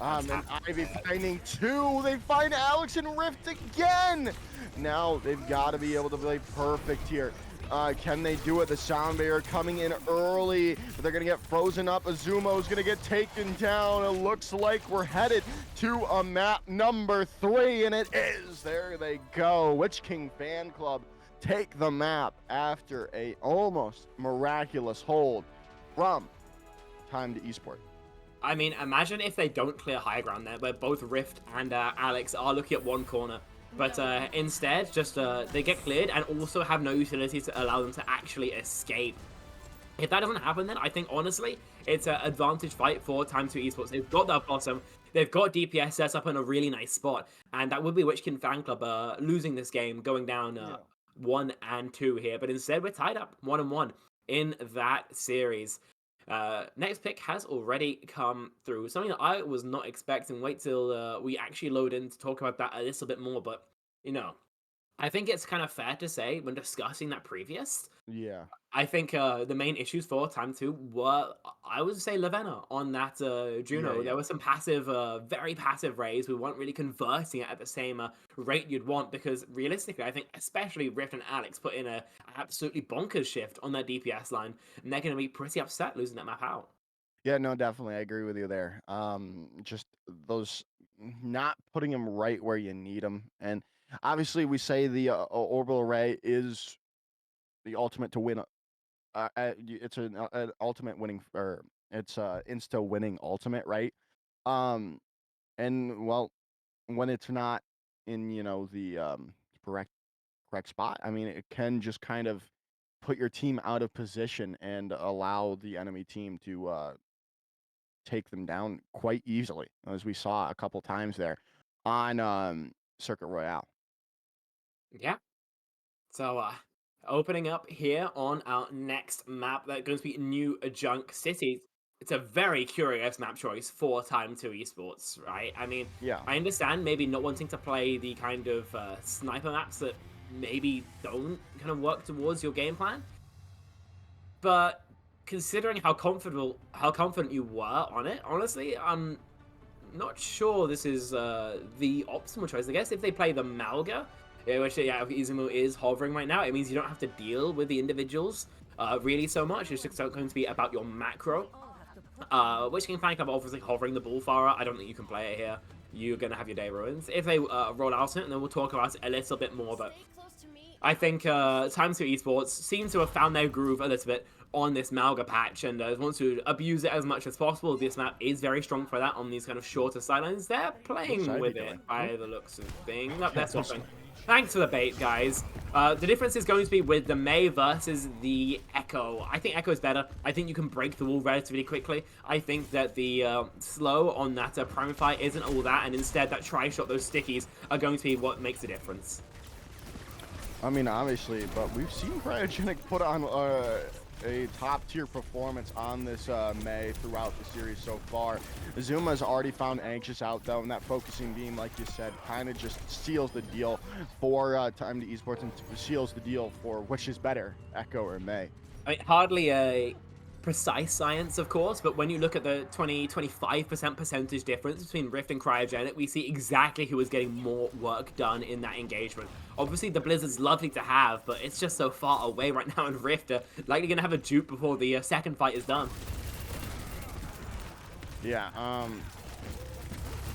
And Ivy finding 2. They find Alex and Rift again. Now they've got to be able to play perfect here. Can they do it? The Sound Barrier coming in early, but they're going to get frozen up. Azumo's going to get taken down. It looks like we're headed to a map number 3, and it is. There they go. Witch King Fan Club take the map after a almost miraculous hold from Time to Esport. I mean, imagine if they don't clear high ground there, where both Rift and Alex are looking at one corner. But instead, just they get cleared and also have no utility to allow them to actually escape. If that doesn't happen, then I think, honestly, it's an advantage fight for Time to Esports. They've got that bottom. They've got DPS set up in a really nice spot. And that would be Witch King Fan Club losing this game, going down 1 and 2 here. But instead, we're tied up 1-1 in that series. Next pick has already come through, something that I was not expecting. Wait till we actually load in to talk about that a little bit more, but you know, I think it's kind of fair to say when discussing that previous, I think the main issues for Time 2 were, I would say, Lavenna on that Juno. There were some passive, very passive rays. We weren't really converting it at the same rate you'd want, because realistically, I think especially Rift and Alex put in a absolutely bonkers shift on their DPS line, and they're going to be pretty upset losing that map out. Yeah, no, definitely. I agree with you there. Just those not putting them right where you need them. And obviously, we say the orbital array is the ultimate to win. It's an ultimate winning, or it's insta winning ultimate, right? And well, when it's not in the correct spot, I mean, it can just kind of put your team out of position and allow the enemy team to take them down quite easily, as we saw a couple times there on Circuit Royale. Yeah. So, opening up here on our next map, that's going to be New Junk City. It's a very curious map choice for Time to Esports, right? I mean, I understand maybe not wanting to play the kind of sniper maps that maybe don't kind of work towards your game plan, but considering how confident you were on it, honestly, I'm not sure this is the optimal choice. I guess if they play the Malga, which Izumo is hovering right now, it means you don't have to deal with the individuals really so much. It's just going to be about your macro. Witch King Fan Club obviously hovering the Bullfire. I don't think you can play it here. You're going to have your day ruined. If they roll out it, and then we'll talk about it a little bit more, but I think Time to Esports seem to have found their groove a little bit on this Malga patch, and wants to abuse it as much as possible. This map is very strong for that on these kind of shorter sidelines. They're playing with it by the looks of things. No, they're swapping. Thanks for the bait, guys. The difference is going to be with the Mei versus the Echo. I think Echo is better. I think you can break the wall relatively quickly. I think that the slow on that primary fire isn't all that, and instead that tri-shot, those stickies, are going to be what makes the difference. I mean, obviously, but we've seen Cryogenic put on a top-tier performance on this Mei throughout the series so far. Zuma's already found Anxious out, though, and that focusing beam, like you said, kind of just seals the deal for Time to Esports, and seals the deal for which is better, Echo or Mei. I mean, hardly a precise science, of course, but when you look at the 20-25% percentage difference between Rift and Cryogenic, we see exactly who is getting more work done in that engagement. Obviously, the Blizzard's lovely to have, but it's just so far away right now, and Rift are likely going to have a dupe before the second fight is done. Yeah,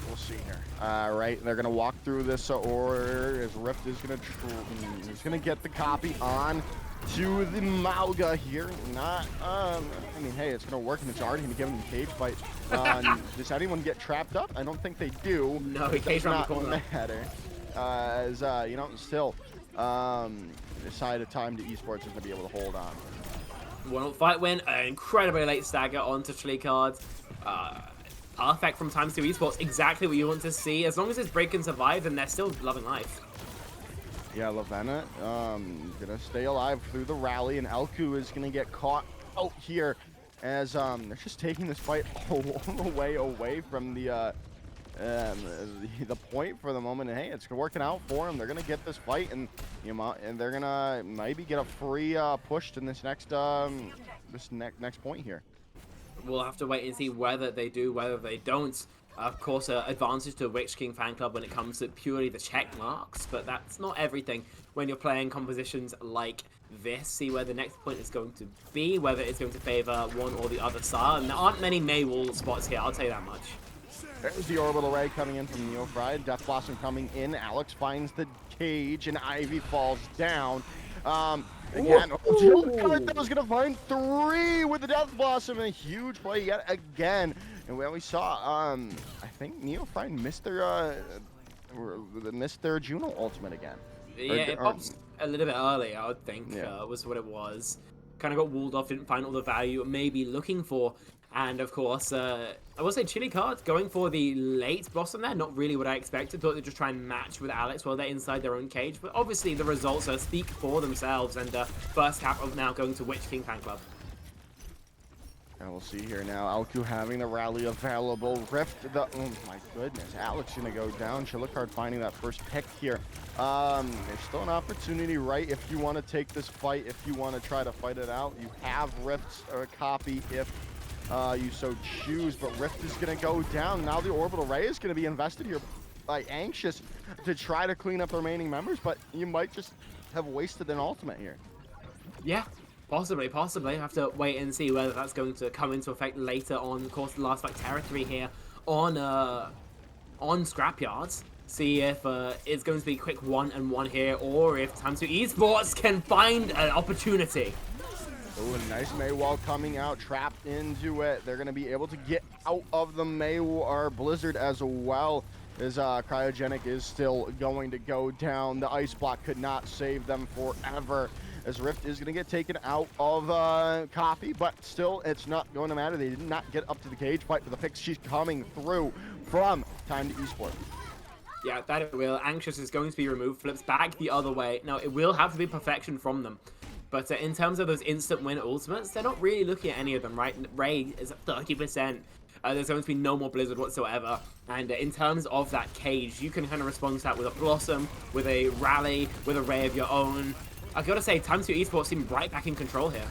we'll see here. Right, they're going to walk through this order as Rift is going to get the copy on to the Malga here. Not, I mean, hey, it's going to work, and it's already going to give them the cage fight. Does anyone get trapped up? I don't think they do. No, he cage around the corner. Matter. As, still, decided Time to Esports is going to be able to hold on. 1-0 fight win, an incredibly late stagger onto Chili Card. Perfect from Times 2 Esports, exactly what you want to see. As long as this break can survive, then they're still loving life. Yeah, Lavenna gonna stay alive through the rally, and Elku is gonna get caught out here as they're just taking this fight all the way away from the point for the moment. And hey, it's working out for them. They're gonna get this fight, and they're gonna maybe get a free push in this next next point here. We'll have to wait and see whether they do, whether they don't. Of course, advantage to Witch King fan club when it comes to purely the check marks, but that's not everything when you're playing compositions like this. See where the next point is going to be, whether it's going to favor one or the other side. And there aren't many Maywall spots here, I'll tell you that much. There's the orbital ray coming in from Neofried. Death Blossom coming in. Alex finds the cage, and Ivy falls down. Again, that was gonna find 3 with the Death Blossom, and a huge play yet again. And when we saw, I think Neofried missed their Juno ultimate again. Yeah, it pops a little bit early, I would think, was what it was. Kind of got walled off, didn't find all the value it may be looking for. And of course, I will say Chili Card going for the late Blossom there, not really what I expected. Thought they'd just try and match with Alex while they're inside their own cage. But obviously the results speak for themselves, and first cap of now going to Witch King fan club. And we'll see here now, Alku having the rally available. Rift, oh my goodness, Alex gonna go down. Chilicard finding that first pick here. There's still an opportunity, right? If you want to take this fight, if you want to try to fight it out, you have Rift's copy if you so choose, but Rift is gonna go down. Now the orbital ray is gonna be invested here by Anxious to try to clean up the remaining members, but you might just have wasted an ultimate here. Yeah. Possibly. Have to wait and see whether that's going to come into effect later on. Of course, the last fight territory here on Scrapyards. See if it's going to be a quick 1-1 here, or if Times 2 Esports can find an opportunity. Oh, a nice Maywall coming out, trapped into it. They're going to be able to get out of the Maywall Blizzard as well. As Cryogenic is still going to go down. The ice block could not save them forever. As Rift is going to get taken out of Coffee, but still, it's not going to matter. They did not get up to the cage fight for the picks. She's coming through from Time to Esports. Yeah, that it will. Anxious is going to be removed, flips back the other way. Now, it will have to be perfection from them. But in terms of those instant win ultimates, they're not really looking at any of them, right? Ray is at 30%. There's going to be no more Blizzard whatsoever. And in terms of that cage, you can kind of respond to that with a Blossom, with a Rally, with a Ray of your own. I gotta say, Times 2 Esports seem right back in control here.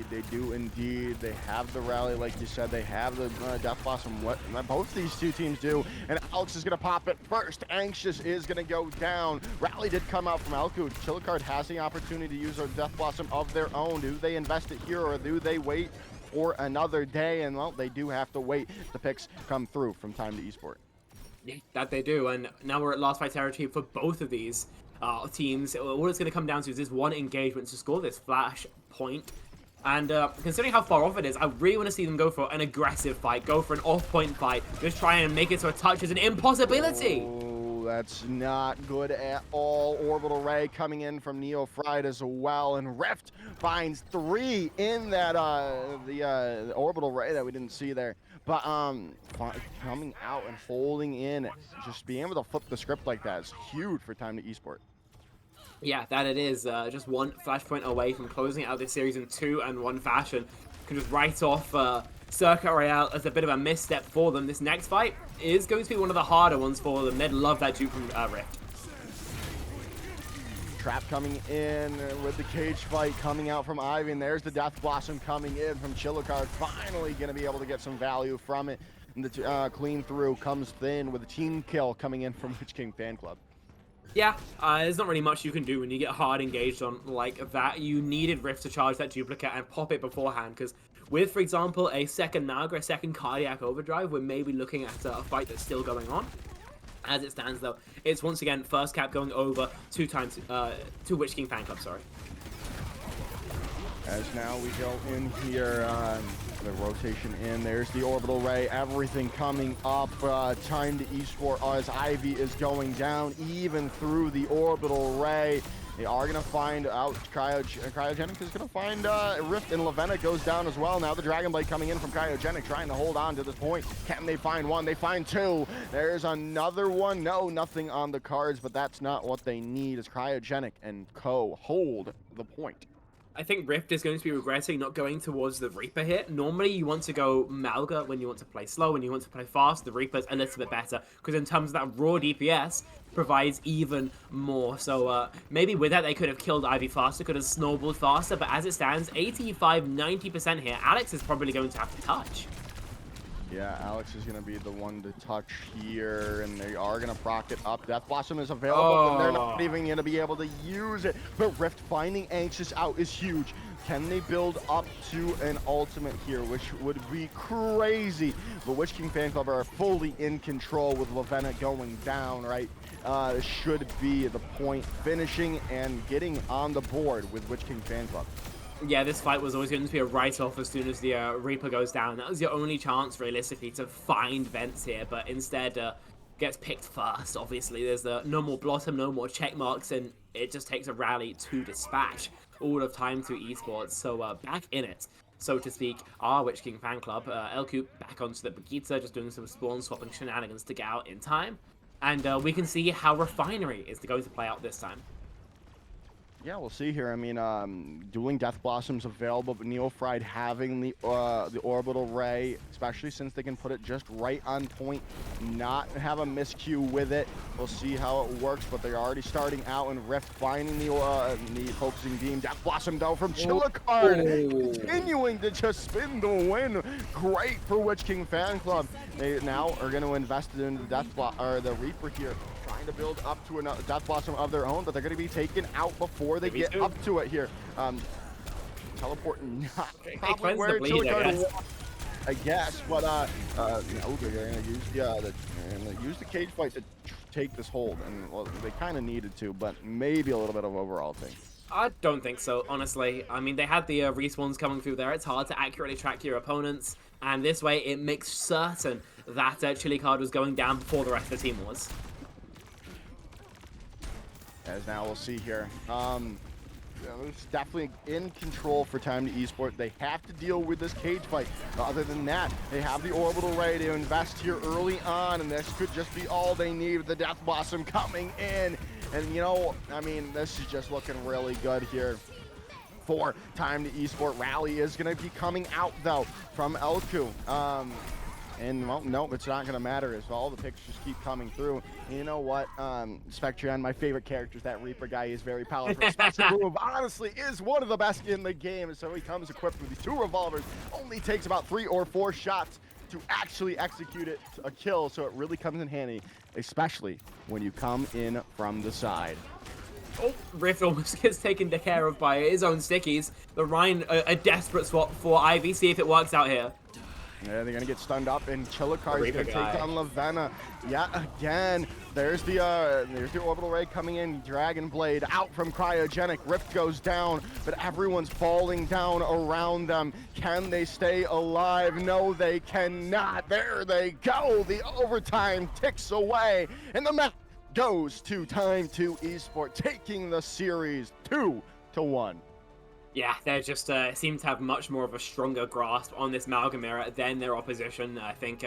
They do indeed. They have the rally, like you said. They have the Death Blossom. What both these two teams do. And Alex is gonna pop it first. Anxious is gonna go down. Rally did come out from Alku. Chilicard has the opportunity to use a Death Blossom of their own. Do they invest it here, or do they wait for another day? And well, they do have to wait. The picks come through from Time to Esports. Yeah, that they do. And now we're at last fight territory for both of these teams. All it's going to come down to is this one engagement to score this flash point. And considering how far off it is, I really want to see them go for an aggressive fight, go for an off-point fight, just try and make it so a touch is an impossibility. Oh, that's not good at all. Orbital Ray coming in from Neofried as well, and Rift finds 3 in that the Orbital Ray that we didn't see there. But coming out and holding in, just being able to flip the script like that is huge for Time to Esports. Yeah, that it is. Just one flashpoint away from closing out this series in 2-1 fashion. Can just write off Circuit Royale as a bit of a misstep for them. This next fight is going to be one of the harder ones for them. They'd love that Duke from Rift. Trap coming in with the cage fight coming out from Ivy, and there's the Death Blossom coming in from Chilicard. Finally going to be able to get some value from it. And the clean through comes in with a team kill coming in from Witch King Fan Club. Yeah, there's not really much you can do when you get hard engaged on like that. You needed Rift to charge that duplicate and pop it beforehand, because with, for example, a second Naga, a second Cardiac Overdrive, we're maybe looking at a fight that's still going on. As it stands, though, it's once again first cap going over to Witch King Fan Club, sorry. As now we go in here, the rotation in, there's the Orbital Ray, everything coming up, Time to Esports as Ivy is going down, even through the Orbital Ray. They are going to find out Cryogenic is going to find Rift, and Lavenna goes down as well. Now the Dragon Blade coming in from Cryogenic, trying to hold on to this point. Can they find one? They find two. There's another one. No, nothing on the cards, but that's not what they need as Cryogenic and Co. hold the point. I think Rift is going to be regretting not going towards the Reaper here. Normally, you want to go Malga when you want to play slow, when you want to play fast. The Reaper's a little bit better, because in terms of that raw DPS, provides even more. So maybe with that, they could have killed Ivy faster, could have snowballed faster, but as it stands, 85-90% here. Alex is probably going to have to touch. Yeah, Alex is going to be the one to touch here, and they are going to proc it up. Death Blossom is available, but they're not even going to be able to use it. But Rift finding Anxious out is huge. Can they build up to an ultimate here, which would be crazy? But Witch King Fan Club are fully in control with Lavenna going down, right? Should be the point, finishing and getting on the board with Witch King Fan Club. Yeah, this fight was always going to be a write-off as soon as the Reaper goes down. That was your only chance, realistically, to find vents here, but instead gets picked first. Obviously, there's no more Blossom, no more check marks, and it just takes a rally to dispatch all of Time to Esports. So back in it, so to speak, our Witch King fan club. Elku back onto the Brigitte, just doing some spawn swapping shenanigans to get out in time. And we can see how Refinery is going to play out this time. Yeah, we'll see here. I mean, dueling Death Blossoms available, but Neofried having the orbital ray, especially since they can put it just right on point, not have a miscue with it. We'll see how it works, but they're already starting out, and Rift finding the focusing beam. Death Blossom though from Chillicard, continuing to just spin the win. Great for Witch King Fan Club. They now are going to invest in the Reaper here, trying to build up to another Death Blossom of their own, but they're going to be taken out before they get up to it here. Teleport not probably where Chillicard, I guess, but no, they're going to use the cage fight to take this hold, and well, they kind of needed to, but maybe a little bit of overall thing. I don't think so, honestly. I mean, they had the respawns coming through there. It's hard to accurately track your opponents, and this way it makes certain that Chillicard was going down before the rest of the team was. As now we'll see here. It's definitely in control for Time to Esport. They have to deal with this cage fight. Other than that, they have the orbital ray to invest here early on, and this could just be all they need with the Death Blossom coming in. And you know, I mean, this is just looking really good here for Time to Esport. Rally is going to be coming out though from Elku. And well, no, it's not gonna matter as all the picks just keep coming through. And you know what? Spectrion, my favorite character, that Reaper guy is very powerful. Special move, honestly, is one of the best in the game. So he comes equipped with these two revolvers. Only takes about 3 or 4 shots to actually execute it, a kill. So it really comes in handy, especially when you come in from the side. Oh, Rift almost gets taken care of by his own stickies. The Ryan, a desperate swap for Ivy. See if it works out here. Yeah, they're gonna get stunned up, and Chillicard is gonna take down Lavenna. Yeah, again. There's the orbital ray coming in. Dragon Blade out from Cryogenic. Rift goes down, but everyone's falling down around them. Can they stay alive? No, they cannot. There they go. The overtime ticks away, and the match goes to Time to Esport, taking the series 2-1. Yeah, they just seem to have much more of a stronger grasp on this Malgamera than their opposition. I think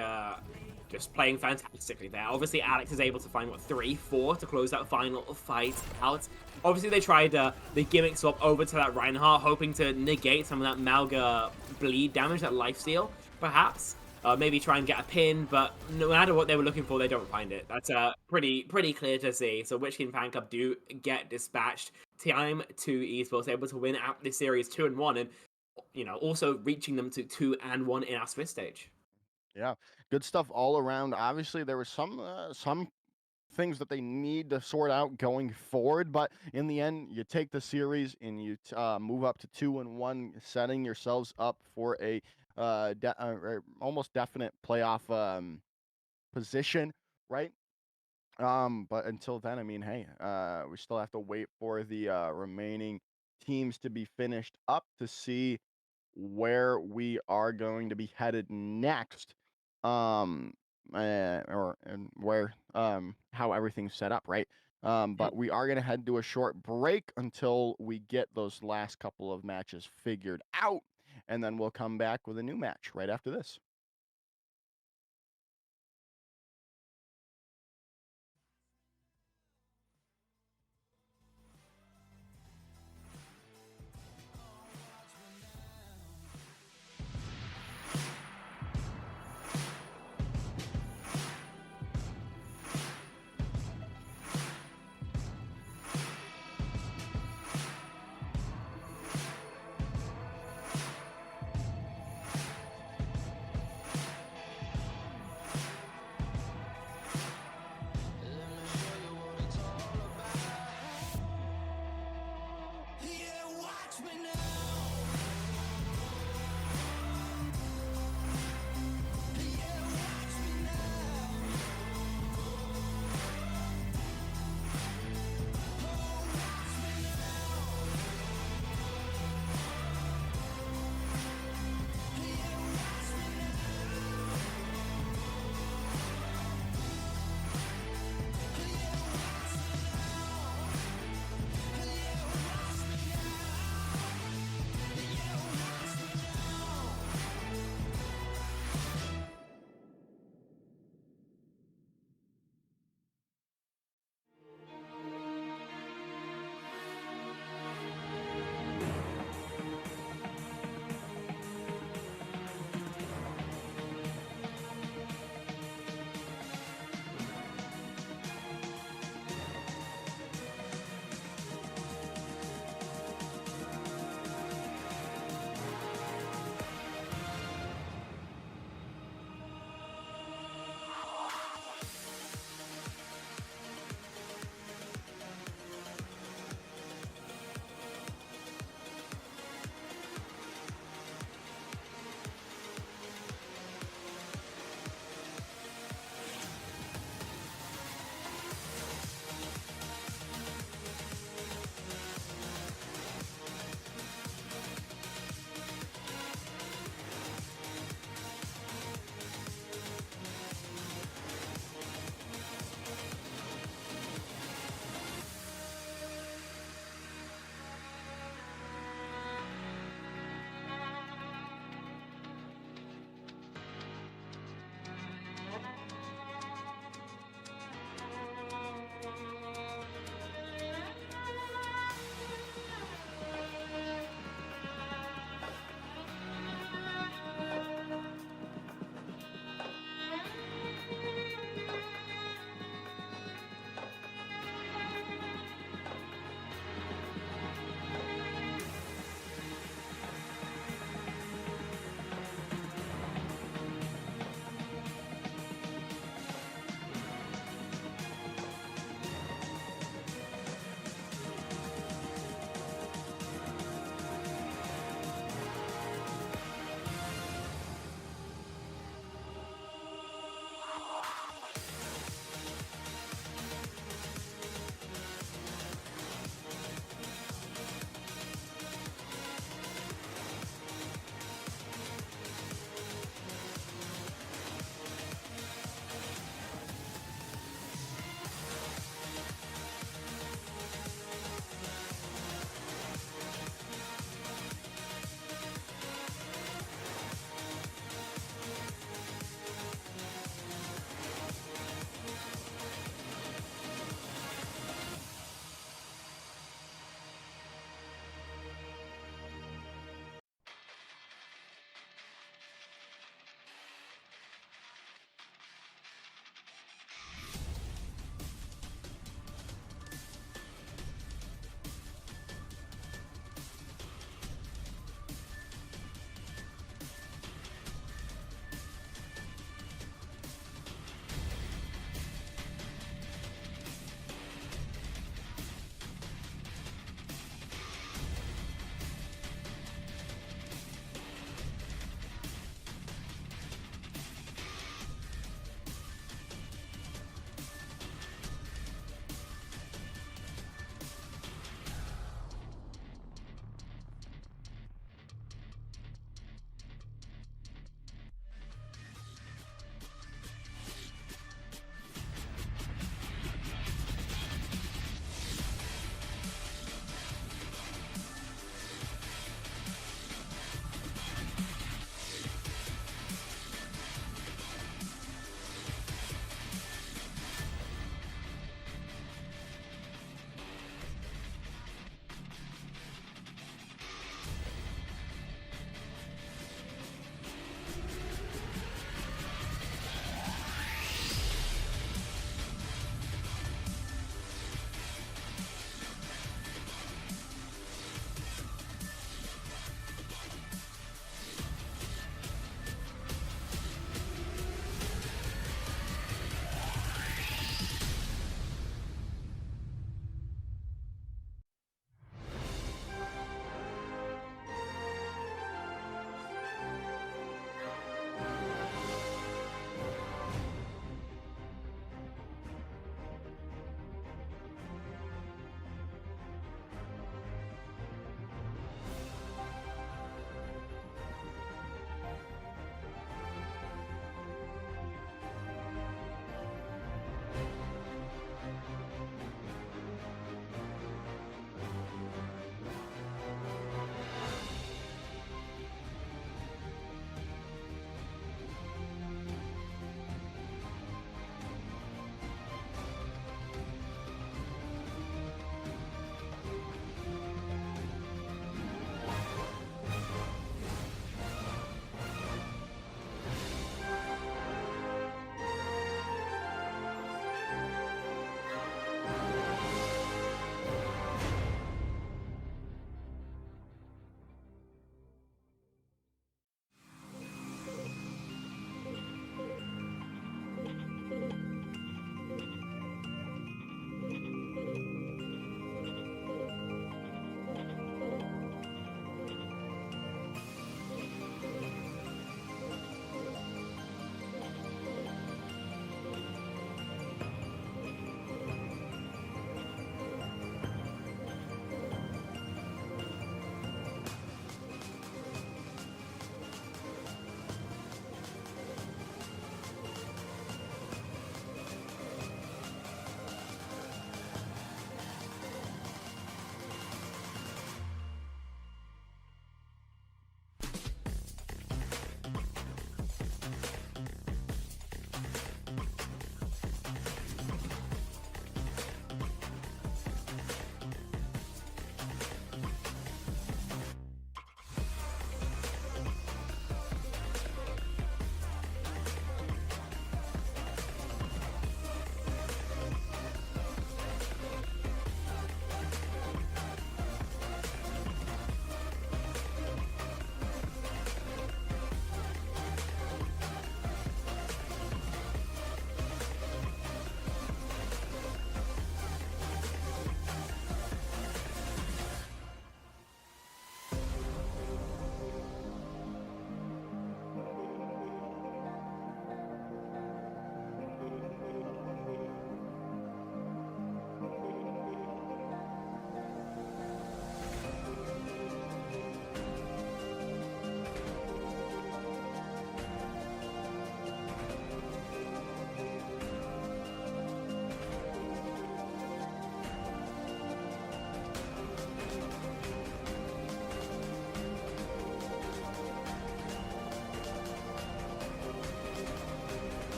just playing fantastically there. Obviously, Alex is able to find, what, 3-4 to close that final fight out. Obviously, they tried the gimmick swap over to that Reinhardt, hoping to negate some of that Malga bleed damage, that lifesteal, perhaps. Maybe try and get a pin, but no matter what they were looking for, they don't find it. That's pretty clear to see. So Witch King Fan Club do get dispatched. Time to Esports able to win out this series 2-1, and you know, also reaching them to 2-1 in our Swiss stage. Yeah, good stuff all around. Obviously, there was some things that they need to sort out going forward, but in the end, you take the series and you move up to 2-1, setting yourselves up for a almost definite playoff position, right? But until then, I mean, hey, we still have to wait for the remaining teams to be finished up to see where we are going to be headed next, and where how everything's set up, right? But we are going to head to a short break until we get those last couple of matches figured out, and then we'll come back with a new match right after this.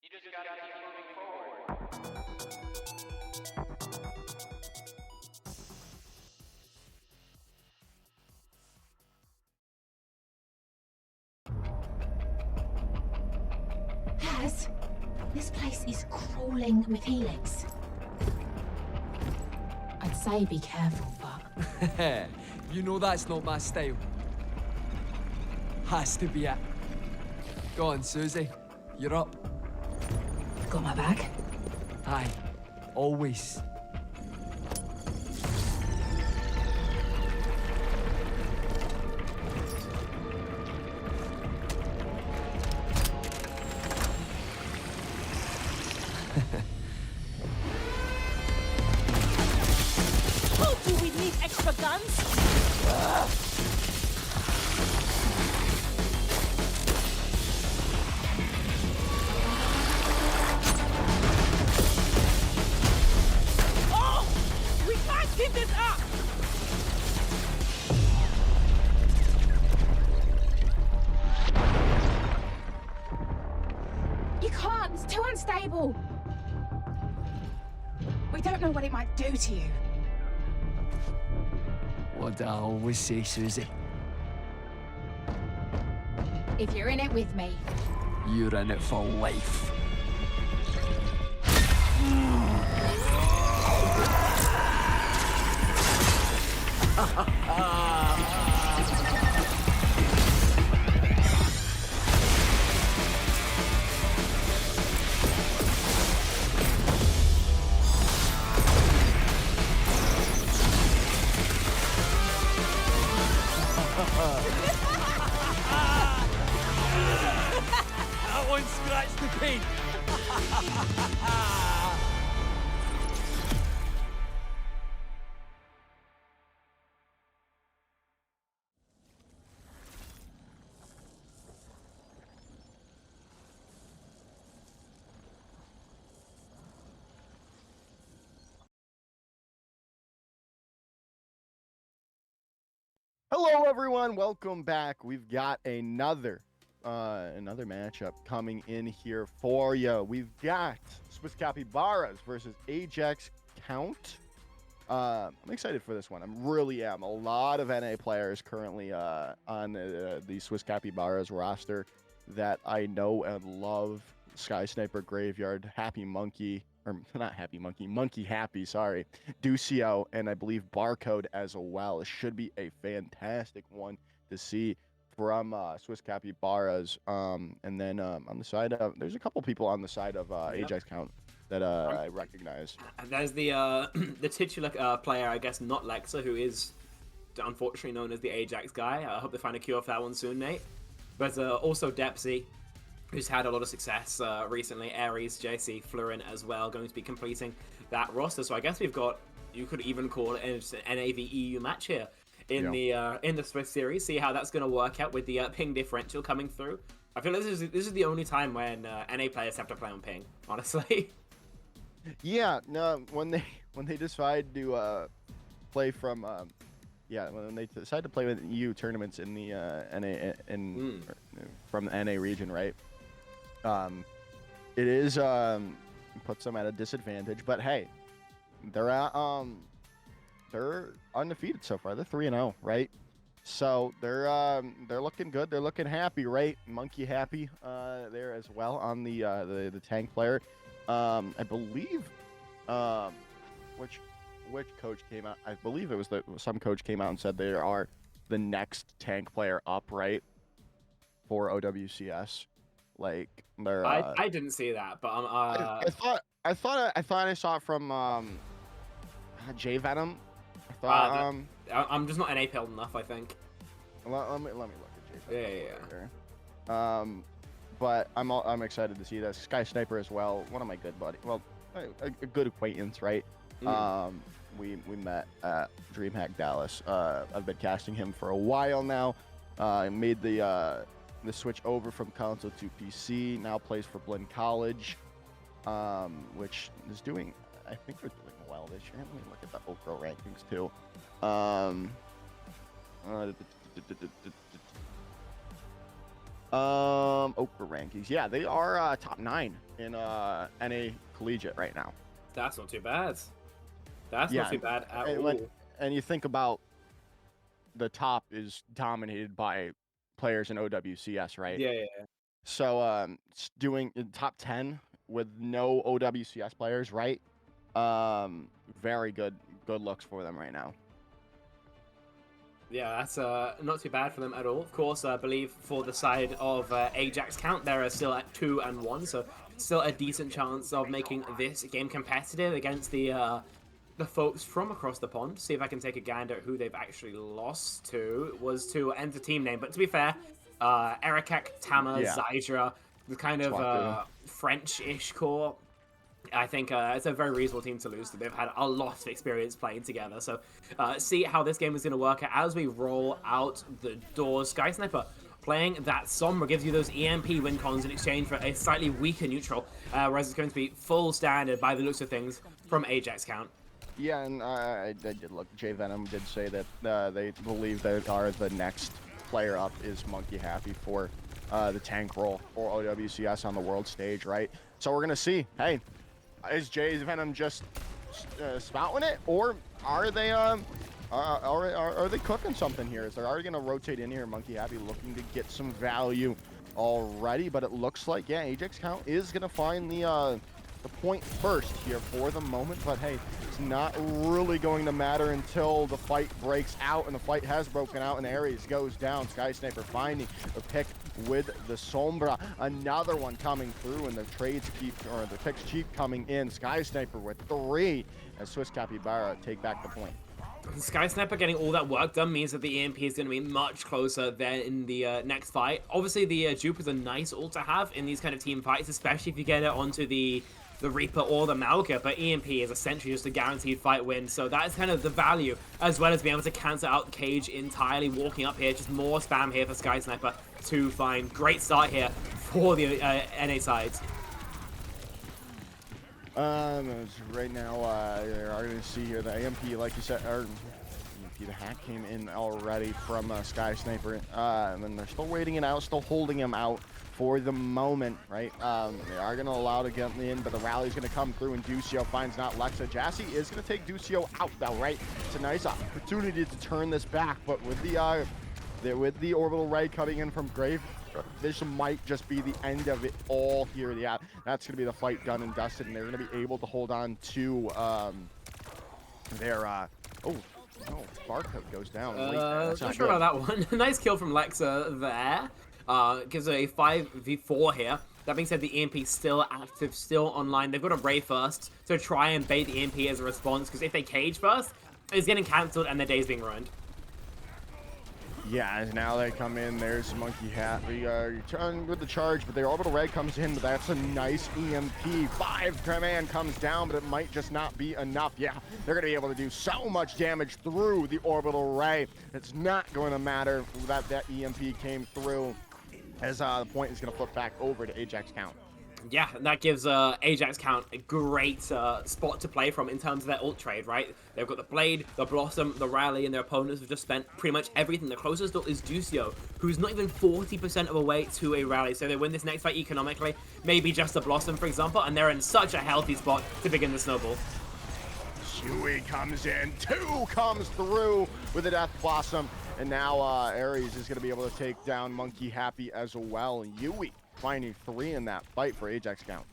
You just gotta keep moving forward. Has, this place is crawling with helix. I'd say be careful, but... You know that's not my style. Has to be it. Go on, Susie. You're up. Got my back? Aye. Always. Oh, do we need extra guns? Oh! We can't keep this up! You can't, it's too unstable. We don't know what it might do to you. What I always say, Susie. If you're in it with me, You're in it for life. That one scratched the paint. Hello, everyone. Welcome back. We've got another matchup coming in here for you. We've got Swiss Capybaras versus Ajax Count. I'm excited for this one. I really am. A lot of NA players currently on the Swiss Capybaras roster that I know and love. Sky Sniper Graveyard, Happy Monkey, or not Happy Monkey, Monkey Happy, sorry, Ducio, and I believe Barcode as well. It should be a fantastic one to see from Swiss Capybaras. And then on the side of, there's a couple people on the side of Ajax Count that I recognize. There's the the titular player, I guess, not Lexa, who is unfortunately known as the Ajax guy. I hope they find a cure for that one soon, Nate. But also Depsy, who's had a lot of success recently. Ares, JC, Flurin as well, going to be completing that roster. So I guess we've got, you could even call it an NAV-EU match here in the Swiss series. See how that's going to work out with the ping differential coming through. I feel like this is the only time when NA players have to play on ping, honestly. Yeah, no, when they decide to play from when they decide to play with EU tournaments in the NA from the NA region, right? It is puts them at a disadvantage, but hey, they're undefeated so far. They're 3-0, right? So they're looking good. They're looking happy, right? Monkey happy there as well on the tank player. I believe which coach came out. I believe it was some coach came out and said they are the next tank player up, right, for OWCS. Like they're. I didn't see that, but I thought I saw it from J Venom. I thought I'm just not NA pilled enough, I think. Let me look at J Venom. Yeah. But I'm excited to see that Sky Sniper as well. One of my good buddies. Well, a good acquaintance, right? We met at DreamHack Dallas. I've been casting him for a while now. I made the switch over from console to PC. Now plays for Blinn College, which is doing. I think they're doing well this year. Let me look at the Okro rankings too. Oprah rankings. Yeah, they are top 9 in NA Collegiate right now. That's not too bad. That's Yeah, not too bad at and, all. and you think about the top is dominated by players in OWCS, right? Yeah, yeah. So doing top 10 with no OWCS players, right? Very good looks for them right now. Yeah, that's not too bad for them at all. Of course, I believe for the side of Ajax count, they're still at 2-1, so still a decent chance of making this game competitive against the folks from across the pond. See if I can take a gander at who they've actually lost to. Was to enter team name, but to be fair, Erikek, Tama, Yeah. Zydra, the kind of French-ish core. I think it's a very reasonable team to lose to. They've had a lot of experience playing together. So see how this game is going to work out as we roll out the doors. Sky Sniper playing that Sombra gives you those EMP win cons in exchange for a slightly weaker neutral, whereas it's going to be full standard by the looks of things from Ajax count. Yeah, and I did look. Jay Venom did say that they believe they are the next player up is Monkey Happy for the tank role for OWCS on the world stage, right? So we're gonna see. Hey, is Jay Venom just spouting it, or are they are they cooking something here? Is they already gonna rotate in here? Monkey Happy looking to get some value already, but it looks like, yeah, Ajax count is gonna find the point first here for the moment, but hey, it's not really going to matter until the fight breaks out, and the fight has broken out, and Ares goes down. Sky Sniper finding the pick with the Sombra. Another one coming through, and the the picks keep coming in. Sky Sniper with 3 as Swiss Capybara take back the point. Sky Sniper getting all that work done means that the EMP is going to be much closer than in the next fight. Obviously, the Jupe is a nice ult to have in these kind of team fights, especially if you get it onto the Reaper or the Malga, but EMP is essentially just a guaranteed fight win, so that's kind of the value, as well as being able to cancel out Cage entirely. Walking up here, just more spam here for Sky Sniper to find. Great start here for the NA sides. Right now, you're going to see here the AMP, like you said, the hack came in already from Sky Sniper, and they're still waiting it out, still holding him out for the moment, right? They are going to allow to get in, but the rally's going to come through, and Ducio finds not Lexa. Jassy is going to take Ducio out, though, right? It's a nice opportunity to turn this back, but with the orbital ray coming in from Grave, this might just be the end of it all here. Yeah, that's going to be the fight done and dusted, and they're going to be able to hold on to their oh, no, Barcode goes down. Not sure about that one. Nice kill from Lexa there. Gives a 5v4 here. That being said, the EMP still active, still online. They've got a Ray first to try and bait the EMP as a response, because if they cage first, it's getting cancelled and their day's being ruined. Yeah, as now they come in, there's Monkey Hat. We turn with the charge, but the orbital ray comes in, but that's a nice EMP. 5 command comes down, but it might just not be enough. Yeah, they're going to be able to do so much damage through the orbital ray. It's not going to matter that EMP came through, as the point is going to flip back over to Ajax count. Yeah, and that gives Ajax count a great spot to play from in terms of their ult trade, right? They've got the Blade, the Blossom, the Rally, and their opponents have just spent pretty much everything. The closest ult is Ducio, who's not even 40% of a way to a Rally. So they win this next fight economically, maybe just a Blossom, for example, and they're in such a healthy spot to begin the snowball. Shui comes in, 2 comes through with a Death Blossom, and now Ares is going to be able to take down Monkey Happy as well. And Yui finding 3 in that fight for Ajax count.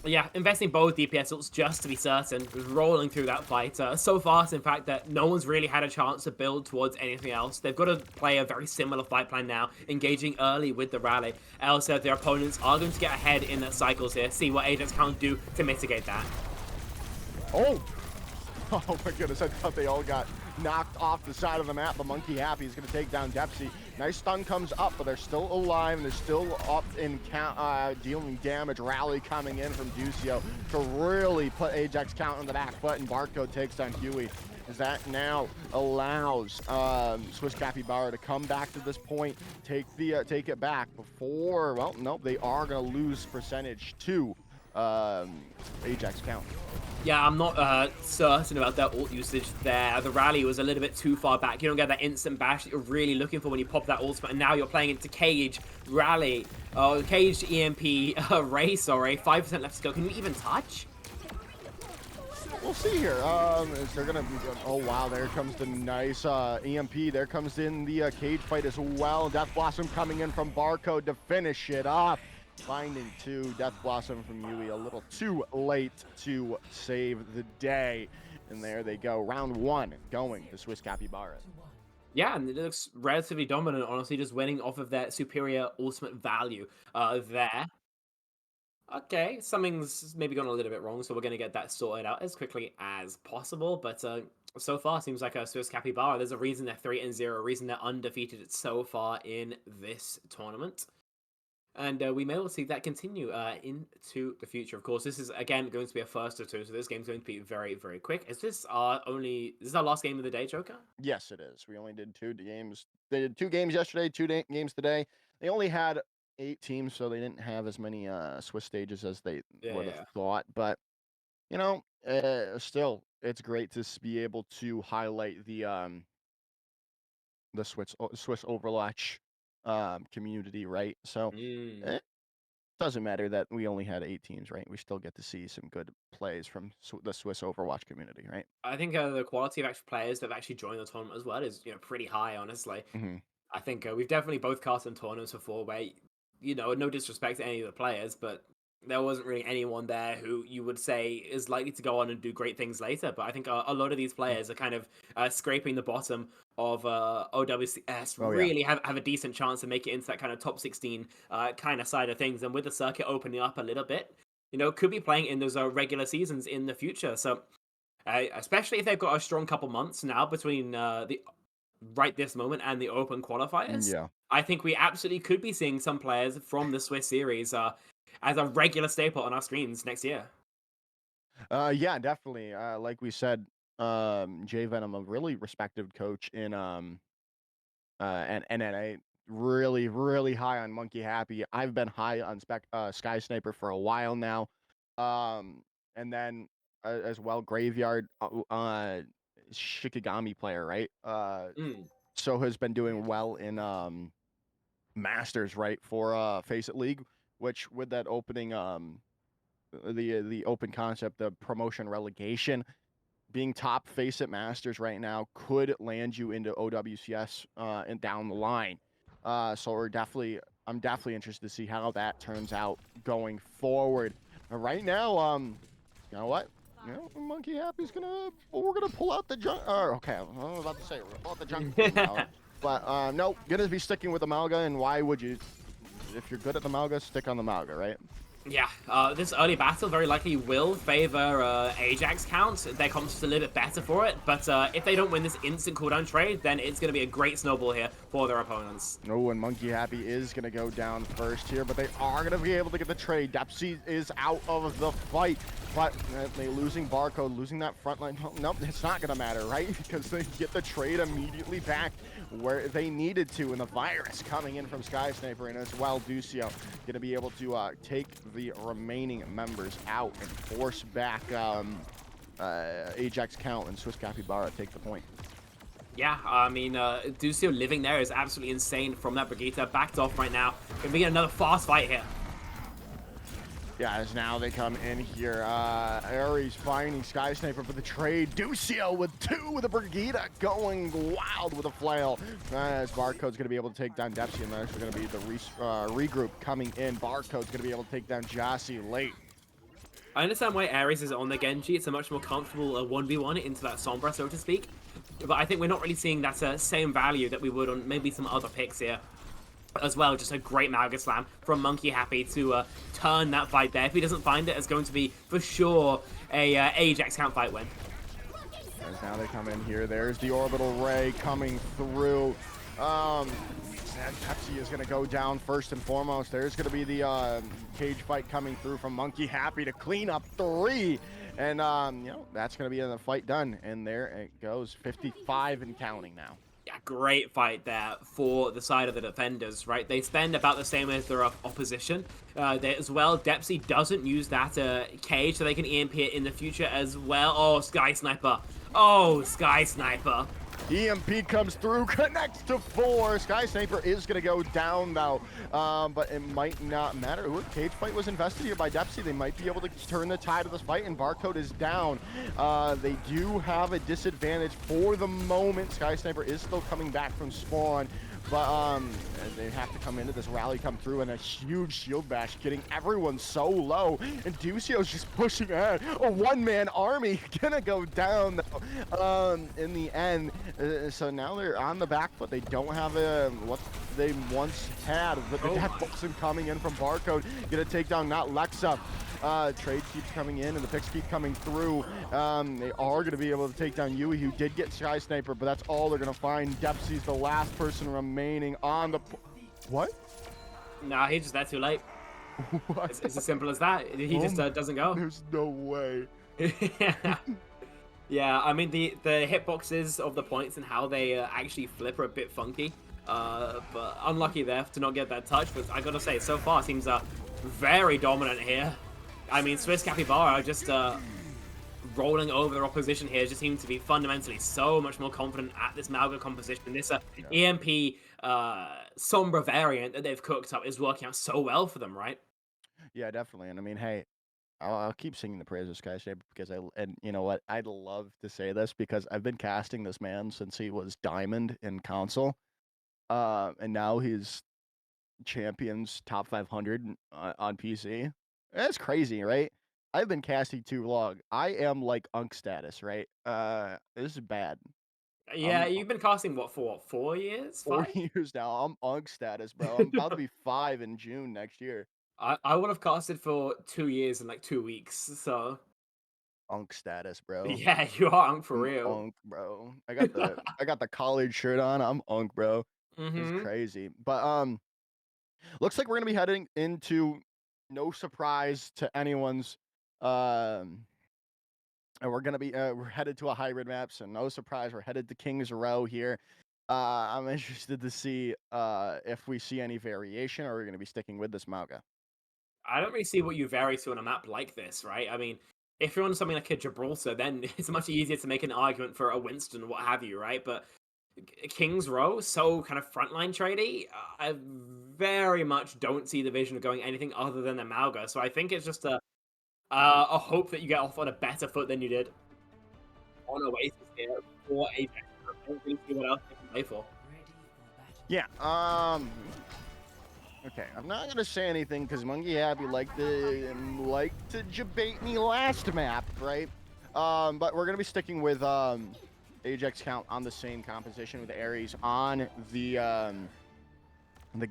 Yeah, investing both DPS ults just to be certain, rolling through that fight. So fast, in fact, that no one's really had a chance to build towards anything else. They've got to play a very similar fight plan now, engaging early with the Rally. Else, their opponents are going to get ahead in their cycles here, see what Ajax can't do to mitigate that. Oh! Oh my goodness, I thought they all got knocked off the side of the map, but Monkey Happy is going to take down Depsy. Nice stun comes up, but they're still alive, and they're still up in dealing damage. Rally coming in from Ducio to really put Ajax count on the back foot, and Barcode takes down Huey. As that now allows Swiss Capybara to come back to this point, take it back before, well, nope, they are going to lose percentage to Ajax count. Yeah, I'm not certain about that ult usage there. The rally was a little bit too far back. You don't get that instant bash that you're really looking for when you pop that ultimate, and now you're playing into Cage, Rally, Cage, EMP, Ray, sorry. 5% left to go. Can you even touch? We'll see here. Is there gonna be? Oh wow, there comes the nice EMP. There comes in the Cage fight as well. Death Blossom coming in from Barcode to finish it off. Finding 2, Death Blossom from Yui a little too late to save the day. And there they go, round 1 going to Swiss Capybara. Yeah, and it looks relatively dominant, honestly, just winning off of that superior ultimate value there. Okay, something's maybe gone a little bit wrong, so we're going to get that sorted out as quickly as possible. But so far, seems like a Swiss Capybara. There's a reason they're 3-0, a reason they're undefeated so far in this tournament. And we may well see that continue into the future. Of course, this is, again, going to be a first of 2, so this game's going to be very, very quick. Is this our last game of the day, Joker? Yes, it is. We only did 2 games. They did 2 games yesterday, 2 games today. They only had 8 teams, so they didn't have as many Swiss stages as they would have thought. But, you know, still, it's great to be able to highlight the Swiss Overwatch community, right? So it doesn't matter that we only had 8 teams, right? We still get to see some good plays from the Swiss Overwatch community, right? I think the quality of actual players that have actually joined the tournament as well is, pretty high, honestly. I think we've definitely both cast in tournaments before where, no disrespect to any of the players, but there wasn't really anyone there who you would say is likely to go on and do great things later. But I think a lot of these players are kind of scraping the bottom of OWCS, really have a decent chance to make it into that kind of top 16 kind of side of things. And with the circuit opening up a little bit, could be playing in those regular seasons in the future. So especially if they've got a strong couple months now between this moment and the open qualifiers. Yeah. I think we absolutely could be seeing some players from the Swiss series as a regular staple on our screens next year. Yeah, definitely. Like we said, Jay Venom, a really respected coach in and NNA, really, really high on Monkey Happy. I've been high on Sky Sniper for a while now. And then as well, Graveyard, Shikigami player, right? So has been doing well in Masters, right, for Face It League, which with that opening the open concept, the promotion relegation, being top Face It Masters right now could land you into OWCS and down the line. So I'm definitely interested to see how that turns out going forward. Right now, you know what? Monkey Happy's we're gonna pull out the junk. Okay, I was about to say we're gonna pull out the junk. But no, gonna be sticking with the Malga. And why would you? If you're good at the Malga, stick on the Malga, right? Yeah, this early battle very likely will favor Ajax count. Their comp's just a little bit better for it, but if they don't win this instant cooldown trade, then it's going to be a great snowball here for their opponents. No, and Monkey Happy is going to go down first here, but they are going to be able to get the trade. Depsy is out of the fight, but they losing Barcode, losing that front line. Nope, it's not going to matter, right? Because they get the trade immediately back where they needed to, and the virus coming in from Sky Sniper, and as well, Ducio going to be able to take the remaining members out and force back Ajax count and Swiss Capybara take the point. Yeah, I mean, Ducio living there is absolutely insane from that Brigitte. Backed off right now. Gonna be another fast fight here. Yeah, as now they come in here. Ares finding Sky Sniper for the trade. Ducio with 2 with a Brigitte going wild with a flail. As Barcode's going to be able to take down Depsy, and there's going to be the regroup coming in. Barcode's going to be able to take down Jassy late. I understand why Ares is on the Genji. It's a much more comfortable 1v1 into that Sombra, so to speak. But I think we're not really seeing that same value that we would on maybe some other picks here. As well, just a great Malga Slam from Monkey Happy to turn that fight there. If he doesn't find it, it's going to be, for sure, a Ajax count fight win. As now they come in here. There's the Orbital Ray coming through. Pepsi is going to go down first and foremost. There's going to be the cage fight coming through from Monkey Happy to clean up 3. And, that's going to be the fight done. And there it goes, 55 and counting now. great fight there for the side of the defenders, right? They spend about the same as their opposition. They, as well, Depsy doesn't use that cage, so they can EMP it in the future as well. Oh, Sky Sniper. Oh, Sky Sniper. EMP comes through, connects to 4. Sky Sniper is going to go down, though, but it might not matter. Ooh, cage fight was invested here by Depsy. They might be able to turn the tide of this fight, and Barcode is down. They do have a disadvantage for the moment. Sky Sniper is still coming back from spawn, but they have to come into this rally, come through, and a huge shield bash, getting everyone so low. And Ducio's just pushing ahead. A one-man army gonna go down, though, in the end. So now they're on the back foot. They don't have what they once had. But the death boxing coming in from Barcode, gonna take down not Lexa. Trade keeps coming in, and the picks keep coming through. They are going to be able to take down Yui, who did get Sky Sniper, but that's all they're going to find. Depsy's the last person remaining on the... What? Nah, he's just there too late. What? It's as simple as that. He just doesn't go. There's no way. Yeah, I mean, the hitboxes of the points and how they actually flip are a bit funky. But unlucky there to not get that touch. But I got to say, so far, seems very dominant here. I mean, Swiss Capybara just rolling over their opposition here just seems to be fundamentally so much more confident at this Malga composition. This EMP Sombra variant that they've cooked up is working out so well for them, right? Yeah, definitely. And I mean, hey, I'll keep singing the praises of Sky Sniper because and you know what? I'd love to say this because I've been casting this man since he was Diamond in console. And now he's Champions top 500 on PC. That's crazy, right? I've been casting too long. I am like Unk status, right? This is bad. Yeah, you've been casting what for 4 years? 4 5? years now. I'm Unk status, bro. I'm about to be 5 in June next year. I would have casted for 2 years and like 2 weeks, so Unk status, bro. yeah, you are Unk for I'm real. Unk, bro. I got the college shirt on. I'm Unk, bro. It's crazy. But looks like we're gonna be heading into, no surprise to anyone's, and we're gonna be we're headed to a hybrid map, so no surprise, we're headed to King's Row here. I'm interested to see if we see any variation, or we're gonna be sticking with this Mauga. I don't really see what you vary to on a map like this, right? I mean, if you're on something like a Gibraltar, then it's much easier to make an argument for a Winston, what have you, right? But King's Row, so kind of frontline tradey, I very much don't see the vision of going anything other than a Malga. So I think it's just a hope that you get off on a better foot than you did on Oasis here for Apex. I don't really see what else they can play for. Yeah. Okay, I'm not gonna say anything because Monkey Happy liked to debate me last map, right? But we're gonna be sticking with Ajax count on the same composition with Ares on the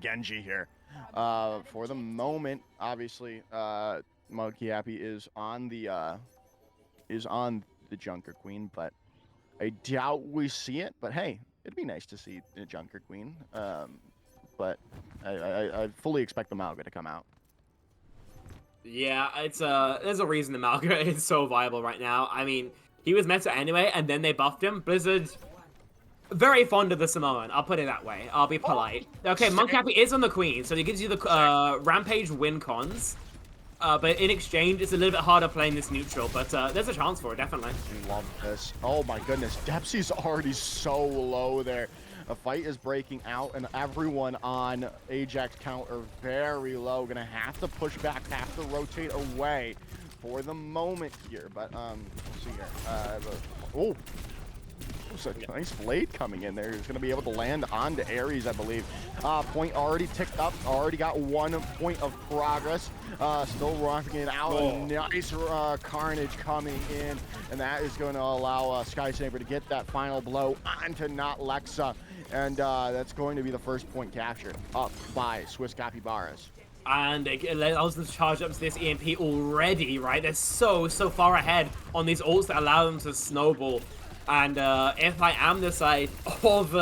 Genji here. For the moment, obviously, Monkey Happy is on the Junker Queen, but I doubt we see it. But hey, it'd be nice to see the Junker Queen. But I fully expect the Malga to come out. Yeah, there's a reason the Malga is so viable right now. I mean, he was meta anyway, and then they buffed him. Blizzard, very fond of the Samoan. I'll put it that way. I'll be polite. Okay, Monkey Happy is on the Queen, so he gives you the Rampage win cons. But in exchange, it's a little bit harder playing this neutral, but there's a chance for it, definitely. Love this. Oh my goodness, Depsy's already so low there. A fight is breaking out, and everyone on Ajax count are very low. Gonna have to push back, have to rotate away for the moment here. But we'll see here. Oh, there's a nice blade coming in there. He's gonna be able to land onto Ares, I believe. Point already ticked up. Already got 1 point of progress. Still rocking it out. Oh. Nice carnage coming in, and that is going to allow Sky Sniper to get that final blow onto not Lexa. And that's going to be the first point captured up by Swiss Capybaras. And it allows them to charge up to this EMP already, right? They're so far ahead on these ults that allow them to snowball. And if I am the side of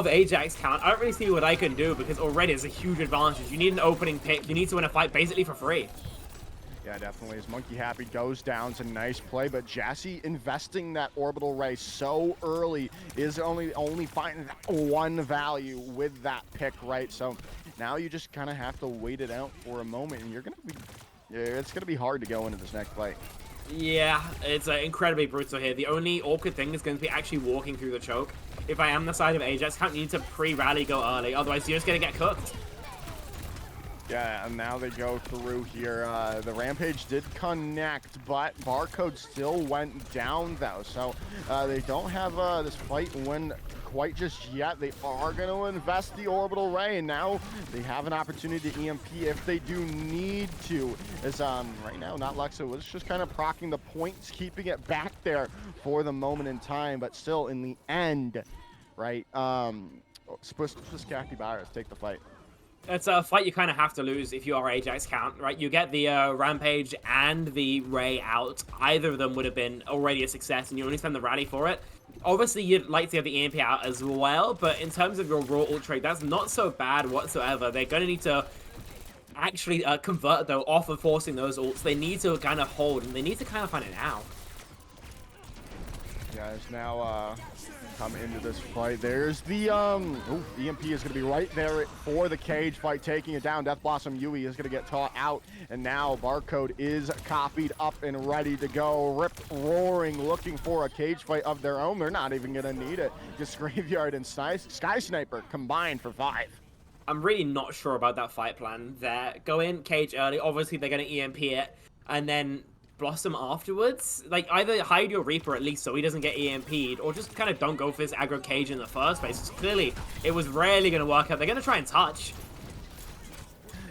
Ajax count, I don't really see what I can do because already it's a huge advantage. You need an opening pick. You need to win a fight basically for free. Yeah, definitely. As Monkey Happy goes down, it's a nice play, but Jassy investing that orbital ray so early is only finding that one value with that pick, right? So now you just kind of have to wait it out for a moment, and it's gonna be hard to go into this next fight. Yeah, it's incredibly brutal here. The only awkward thing is going to be actually walking through the choke. If I am the side of Ajax, can't need to pre-rally go early, otherwise you're just going to get cooked. Yeah, and now they go through here. The Rampage did connect, but Barcode still went down, though. So they don't have this fight win quite just yet. They are going to invest the Orbital Ray, and now they have an opportunity to EMP if they do need to. As right now, not Luxa was just kind of procking the points, keeping it back there for the moment in time, but still in the end, right? Swiss Capybaras take the fight. It's a fight you kind of have to lose if you are Ajax count, right? You get the Rampage and the Ray out. Either of them would have been already a success, and you only spend the rally for it. Obviously, you'd like to have the EMP out as well, but in terms of your raw ult trade, that's not so bad whatsoever. They're going to need to actually convert, though, off of forcing those ults. They need to kind of hold, and they need to kind of find it now. Guys, now come into this fight. There's the EMP is going to be right there for the cage fight, taking it down. Death Blossom Yui is going to get taught out, and now Barcode is copied up and ready to go. Rip roaring, looking for a cage fight of their own. They're not even going to need it. Just Graveyard and Sky Sniper combined for 5. I'm really not sure about that fight plan there. Go in, cage early. Obviously, they're going to EMP it, and then Blossom afterwards. Like, either hide your Reaper at least so he doesn't get EMP'd, or just kind of don't go for this aggro cage in the first place. Because clearly, it was rarely going to work out. They're going to try and touch.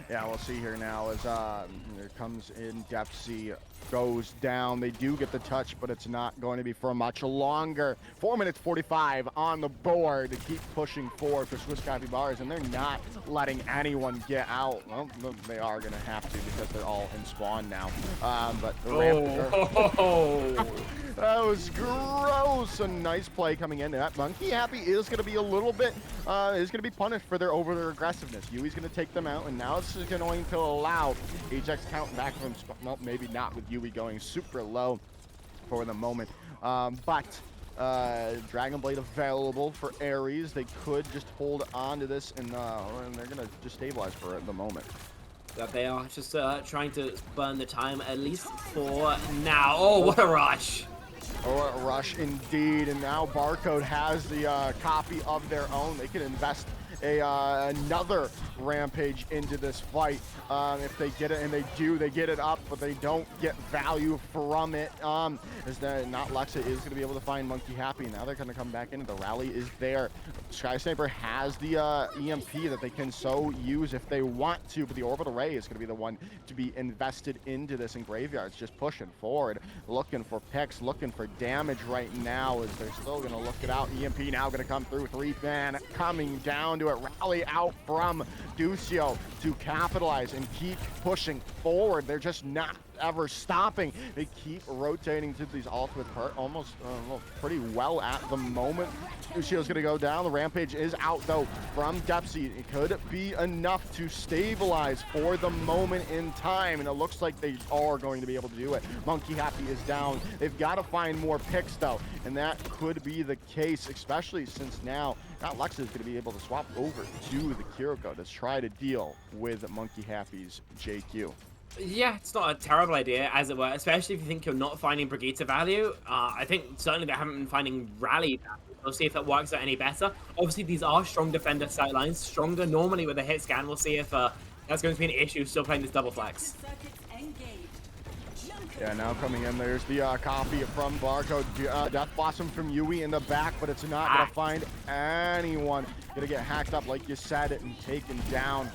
Yeah, we'll see here now as there comes in Depsy, goes down. They do get the touch, but it's not going to be for much longer. 4 minutes 45 on the board to keep pushing forward for Swiss Capybaras, and they're not letting anyone get out. Well, they are going to have to because they're all in spawn now. But that was gross. A nice play coming in. That Monkey Happy is going to be a little bit, is going to be punished for their aggressiveness. Yui's going to take them out, and now this is going to allow Ajax count back from, well, maybe not with Yui going super low for the moment. But Dragon Blade available for Ares. They could just hold on to this, and they're going to just stabilize for the moment. That they are just trying to burn the time, at least for now. Oh, what a rush. Oh, a rush indeed, and now Barcode has the copy of their own. They can invest another Rampage into this fight if they get it, and they get it up, but they don't get value from it. As not Luxa is going to be able to find Monkey Happy. Now they're going to come back in, and the rally is there. Sky Sniper has the EMP that they can so use if they want to, but the Orbital Ray is going to be the one to be invested into this, and Graveyard's just pushing forward, looking for picks, looking for damage right now, as they're still going to look it out. EMP now going to come through, 3-man coming down to it. Rally out from Ducio to capitalize and keep pushing forward. They're just not ever stopping. They keep rotating to these ults with her almost pretty well at the moment. Ducio's gonna go down. The Rampage is out though from Depsy. It could be enough to stabilize for the moment in time, and it looks like they are going to be able to do it. Monkey Happy is down. They've got to find more picks though, and that could be the case, especially since now Luxa is going to be able to swap over to the Kiriko to try to deal with Monkey Happy's JQ. Yeah, it's not a terrible idea, as it were, especially if you think you're not finding Brigitte value. I think certainly they haven't been finding Rally value. We'll see if that works out any better. Obviously, these are strong defender sightlines, stronger normally with a hit scan. We'll see if that's going to be an issue still playing this double flex. Yeah, now coming in, there's the copy from Barcode. Death Blossom from Yui in the back, but it's not going to find anyone. Going to get hacked up, like you said, and taken down.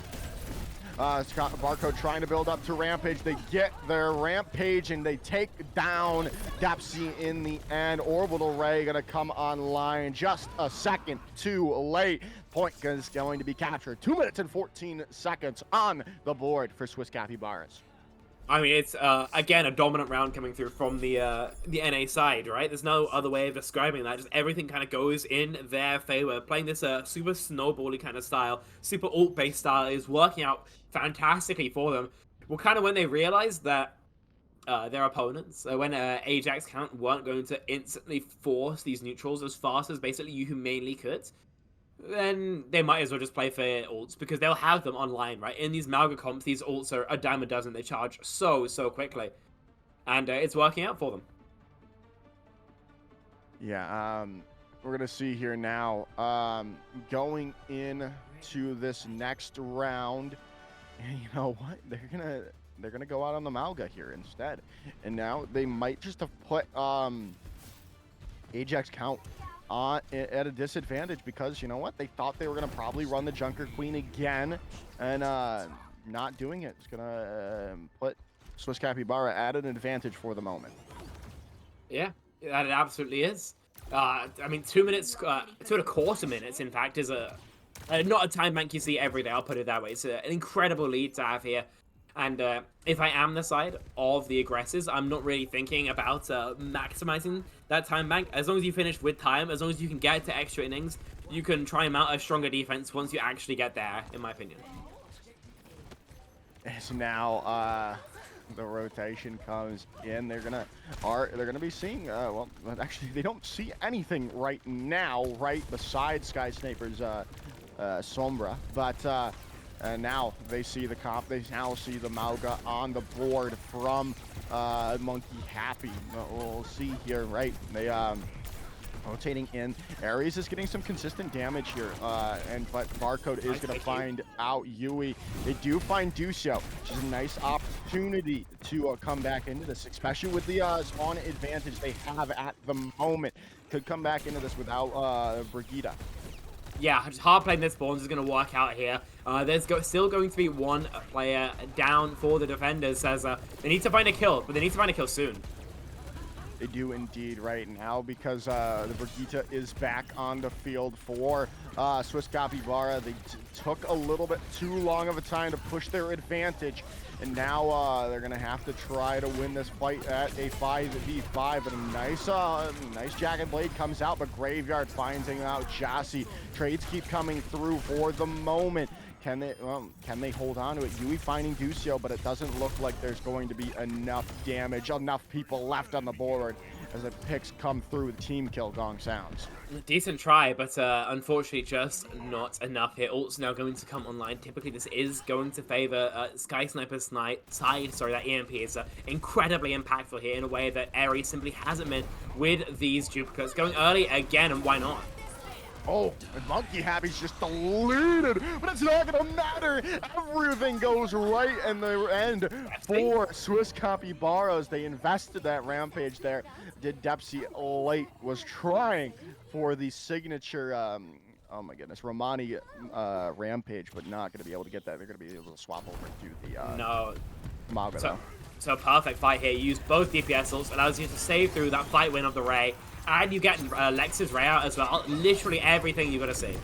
Barcode trying to build up to Rampage. They get their Rampage, and they take down Depsy in the end. Orbital Ray going to come online just a second too late. Point is going to be captured. 2 minutes and 14 seconds on the board for Swiss Capybaras. I mean, it's, again, a dominant round coming through from the NA side, right? There's no other way of describing that. Just everything kind of goes in their favor. Playing this super snowbally kind of style, super ult-based style is working out fantastically for them. Well, kind of when they realized that their opponents, when Ajax count weren't going to instantly force these neutrals as fast as basically you humanely could, then they might as well just play for ults, because they'll have them online, right? In these Malga comps, these ults are a dime a dozen. They charge so quickly, and it's working out for them. Yeah, we're gonna see here now. Going into this next round, and you know what? They're gonna go out on the Malga here instead, and now they might just have put Ajax count at a disadvantage, because you know what? They thought they were gonna probably run the Junker Queen again, and not doing it. It's gonna put Swiss Capybara at an advantage for the moment. Yeah, that it absolutely is. I mean, 2 minutes, 2.25 minutes, in fact, is not a time bank you see every day. I'll put it that way. It's an incredible lead to have here. And if I am the side of the aggressors, I'm not really thinking about maximizing that time bank. As long as you finish with time, as long as you can get to extra innings, you can try and mount a stronger defense once you actually get there, in my opinion. So now the rotation comes in. They're gonna be seeing well, actually they don't see anything right now, right beside Sky Sniper's Sombra, but and now they see the comp. They now see the Malga on the board from Monkey Happy. We'll see here, right? They rotating in. Ares is getting some consistent damage here, but Barcode is going to find out Yui. They do find Ducio, which is a nice opportunity to come back into this, especially with the spawn advantage they have at the moment. Could come back into this without Brigitte. Yeah, just hard playing this spawns is going to work out here. There's still going to be one player down for the defenders, as they need to find a kill, but they need to find a kill soon. They do indeed right now, because the Brigitte is back on the field for Swiss Capybara. They took a little bit too long of a time to push their advantage, and now they're going to have to try to win this fight at a 5v5. But a nice Jagged Blade comes out, but Graveyard finds out Jassy. Trades keep coming through for the moment. Can they hold on to it? Yui finding Ducio, but it doesn't look like there's going to be enough damage, enough people left on the board as the picks come through. The team kill gong sounds. Decent try, but unfortunately just not enough here. Ult's now going to come online. Typically this is going to favor Sky Sniper's side. Sorry, that EMP is incredibly impactful here in a way that Ares simply hasn't been with these duplicates. Going early again, and why not? Oh, and Monkey Happy's just deleted, but it's not gonna matter. Everything goes right in the end for Swiss Capybaras. They invested that rampage there. Did Depsy late, was trying for the signature, oh my goodness, Romani rampage, but not gonna be able to get that. They're gonna be able to swap over to the no. Malga though. So perfect fight here. You use both DPS ults, allows you to save through that fight win of the Ray. And you get Lex's Ray out as well. Literally everything you gotta see.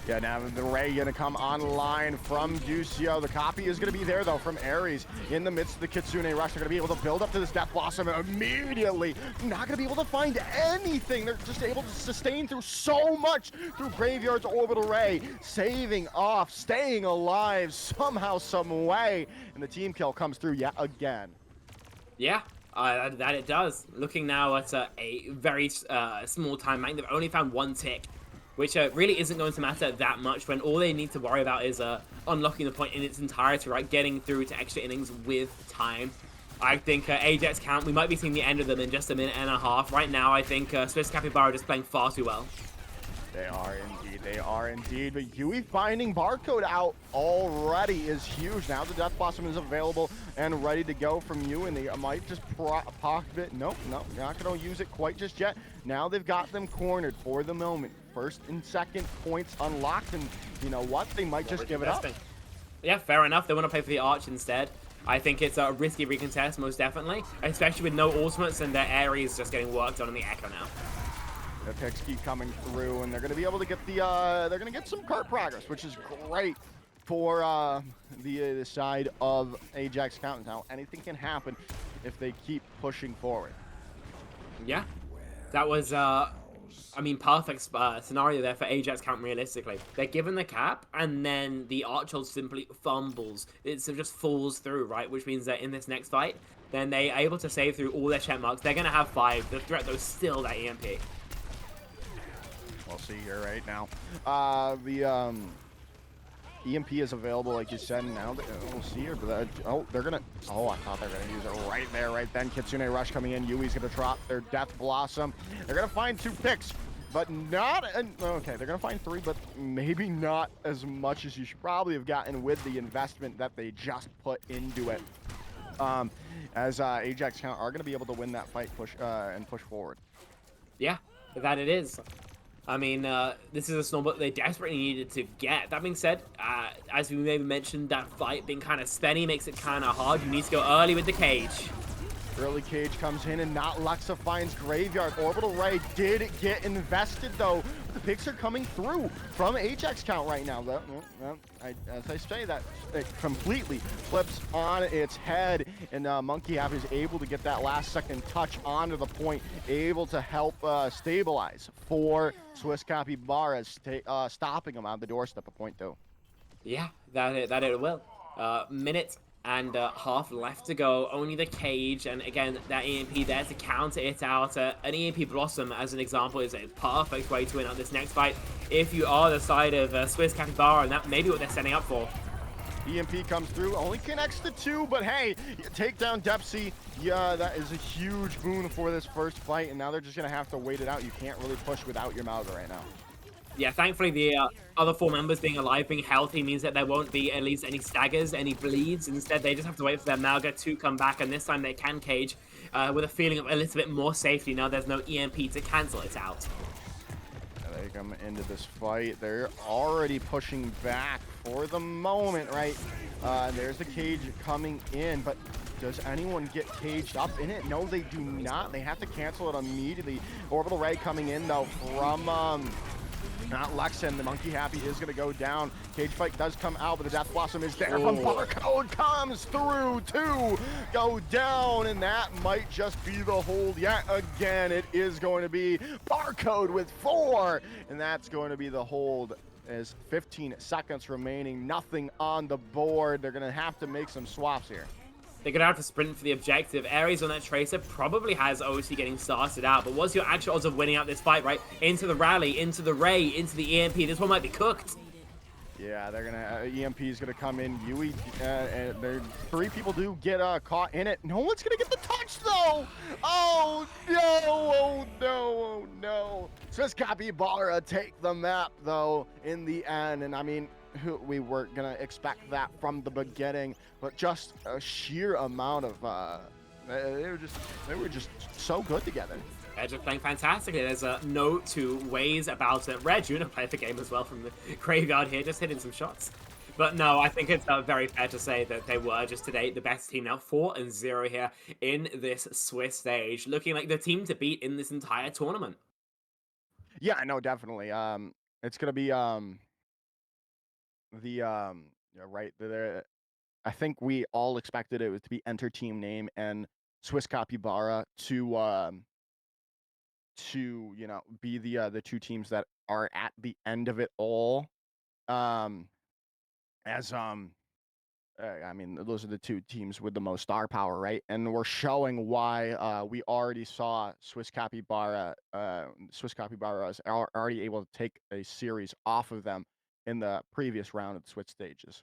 Yeah, now the Ray gonna come online from Ducio. The copy is gonna be there though from Ares in the midst of the Kitsune rush. They're gonna be able to build up to this Death Blossom immediately. Not gonna be able to find anything. They're just able to sustain through so much through Graveyard's Orbital Ray, saving off, staying alive somehow, some way, and the team kill comes through yet again. Yeah. That it does. Looking now at a very small time bank, they've only found one tick, which really isn't going to matter that much when all they need to worry about is unlocking the point in its entirety, right? Getting through to extra innings with time. I think Ajax count, we might be seeing the end of them in just a minute and a half. Right now, I think Swiss Capybara are just playing far too well. They are indeed, they are indeed. But Yui finding Barcode out already is huge. Now the Death Blossom is available and ready to go from you, and they might just pocket it. Nope, not gonna use it quite just yet. Now they've got them cornered for the moment. First and second points unlocked, and you know what? They might just give it up. Yeah, fair enough. They want to play for the Arch instead. I think it's a risky recontest, most definitely, especially with no ultimates and their Ares just getting worked on in the Echo now. The picks keep coming through, and they're going to be able to get the they're going to get some cart progress, which is great for the side of Ajax count. Now anything can happen if they keep pushing forward. Yeah, that was I mean, perfect scenario there for Ajax count. Realistically, they're given the cap, and then the Archhold simply fumbles. It just falls through, right? Which means that in this next fight, then they are able to save through all their check marks. They're going to have 5. The threat, though, is still that EMP. We'll see here right now. The EMP is available, like you said. Now we'll see here, but they're gonna. Oh, I thought they were gonna use it right there, right then. Kitsune Rush coming in. Yui's gonna drop their Death Blossom. They're gonna find 2 picks, but not. Okay, they're gonna find 3, but maybe not as much as you should probably have gotten with the investment that they just put into it. As Ajax Count are gonna be able to win that fight, push forward. Yeah, that it is. I mean, this is a snowball they desperately needed to get. That being said, as we maybe mentioned, that fight being kind of spenny makes it kind of hard. You need to go early with the cage. Early cage comes in and not Luxa finds Graveyard. Orbital Ray did get invested though. The picks are coming through from Ajax Count right now. As I say, that it completely flips on its head, and Monkey Half is able to get that last second touch onto the point, able to help stabilize for Swiss Capybara, stopping him on the doorstep a point though. Yeah, that it will. Minute and half left to go. Only the cage, and again, that EMP there to counter it out. An EMP Blossom, as an example, is a perfect way to win out this next fight if you are the side of Swiss Capybara, and that may be what they're setting up for. EMP comes through, only connects to 2, but hey, take down Depsy. Yeah, that is a huge boon for this first fight, and now they're just going to have to wait it out. You can't really push without your Mauga right now. Yeah, thankfully the other 4 members being alive, being healthy, means that there won't be at least any staggers, any bleeds. Instead, they just have to wait for their Mauga to come back, and this time they can cage with a feeling of a little bit more safety. Now there's no EMP to cancel it out. They come into this fight. They're already pushing back for the moment, right? There's the cage coming in, but does anyone get caged up in it? No, they do not. They have to cancel it immediately. Orbital Ray coming in, though, from... not Lexen. The Monkey Happy is going to go down. Cage fight does come out, but the Death Blossom is there. From Barcode comes through to go down, and that might just be the hold yet again. It is going to be Barcode with 4, and that's going to be the hold. As 15 seconds remaining, nothing on the board. They're going to have to make some swaps here. They're going to have to sprint for the objective. Ares on that Tracer probably has OC getting started out, but what's your actual odds of winning out this fight, right? Into the Rally, into the Ray, into the EMP. This one might be cooked. Yeah, they're gonna EMP is gonna come in. Yui, and there 3 people do get caught in it. No one's gonna get the touch though. Oh no! Oh no! Oh no! Swiss Capybara take the map though in the end, and I mean, we weren't gonna expect that from the beginning, but just a sheer amount of they were just so good together. They're just playing fantastically. There's no 2 ways about it. Red Juno played the game as well from the graveyard here, just hitting some shots. But no, I think it's very fair to say that they were just today the best team now, 4-0 here in this Swiss stage, looking like the team to beat in this entire tournament. Yeah, no, definitely. It's gonna be right there. I think we all expected it to be Enter Team Name and Swiss Capybara to be the 2 teams that are at the end of it all. I mean, those are the 2 teams with the most star power, right? And we're showing why we already saw Swiss Capybara. Swiss Capybara is already able to take a series off of them in the previous round of the Switch stages.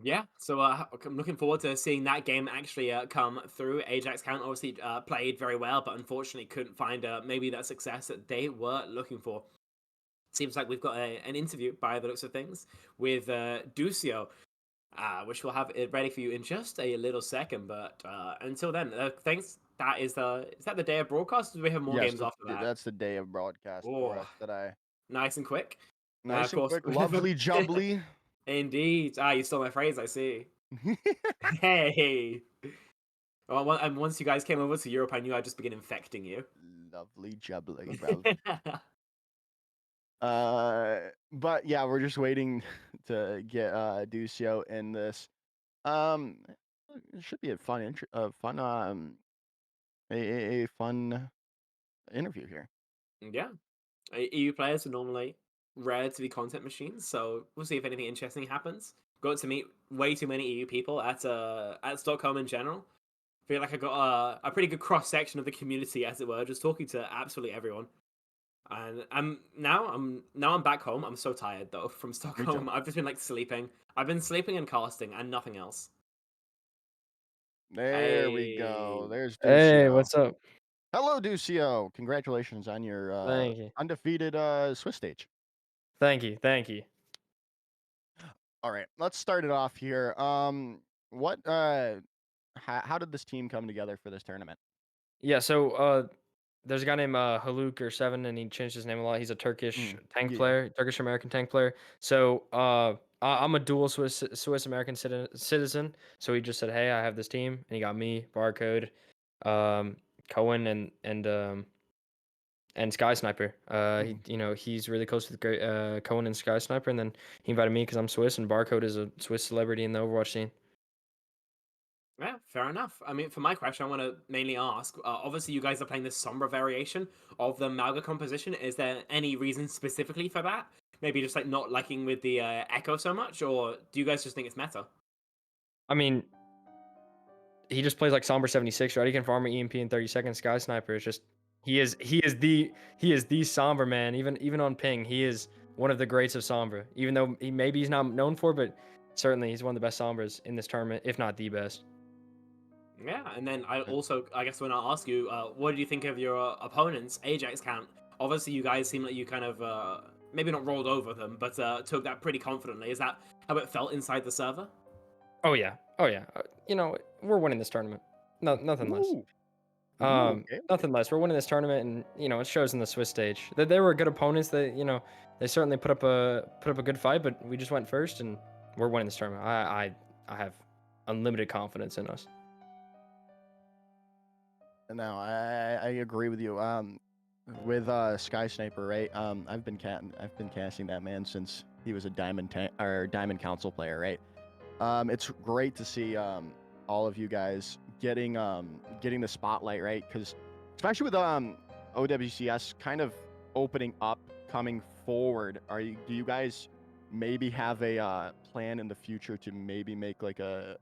Yeah, so I'm looking forward to seeing that game actually come through. Ajax Count obviously played very well, but unfortunately couldn't find maybe that success that they were looking for. Seems like we've got an interview by the looks of things with Ducio, which we'll have it ready for you in just a little second. But until then, thanks. Is that the day of broadcast? Or do we have more games after that? That's the day of broadcast for us today. Nice and quick. Nice and course, quick, lovely jubbly. Indeed. You stole my phrase, I see. Hey. Well, and once you guys came over to Europe, I knew I'd just begin infecting you. Lovely jubbly, bro. But yeah, we're just waiting to get Ducio in this. It should be a fun interview here. Yeah. EU players are normally relatively content machines, so we'll see if anything interesting happens. Got to meet way too many EU people at Stockholm in general. feel like I got a pretty good cross section of the community, as it were, just talking to absolutely everyone. And I'm back home. I'm so tired though from Stockholm. I've just been like sleeping. I've been sleeping and casting and nothing else. There we go. Hey. There's Hey, Ducio. what's up? Hello, Ducio. Congratulations on your Thank you. undefeated Swiss stage. Thank you. Thank you. All right, let's start it off here. What how did this team come together for this tournament? Yeah, so there's a guy named Haluk or Seven, and he changed his name a lot. He's a Turkish tank Yeah. player, Turkish American tank player. So I'm a dual Swiss American citizen. So he just said, "Hey, I have this team," and he got me, Barcode, Cohen, and Sky Sniper. He's really close with Cohen and Sky Sniper, and then he invited me because I'm Swiss, and Barcode is a Swiss celebrity in the Overwatch scene. Yeah, fair enough. I mean, for my question, I want to mainly ask. Obviously, you guys are playing this Sombra variation of the Malga composition. Is there any reason specifically for that? Maybe just like not liking with the Echo so much, or do you guys just think it's meta? I mean, he just plays like Sombra 76, right? He can farm an EMP in 30 seconds. Sky Sniper is just he is the Sombra man. Even on ping, he is one of the greats of Sombra. Even though he's not known for, but certainly he's one of the best Sombras in this tournament, if not the best. Yeah, and then I guess when I ask you, what do you think of your opponent's Ajax count? Obviously, you guys seem like you kind of maybe not rolled over them, but took that pretty confidently. Is that how it felt inside the server? Oh yeah. We're winning this tournament. No, nothing less. Ooh. Okay. Nothing less. We're winning this tournament, and it shows in the Swiss stage. They were good opponents. They certainly put up a good fight, but we just went first, and we're winning this tournament. I have unlimited confidence in us. No, I agree with you. With Sky Sniper, right? I've been casting that man since he was a Diamond Council player, right? It's great to see all of you guys getting the spotlight, right? Because especially with OWCS kind of opening up, coming forward, do you guys maybe have a plan in the future to maybe make like a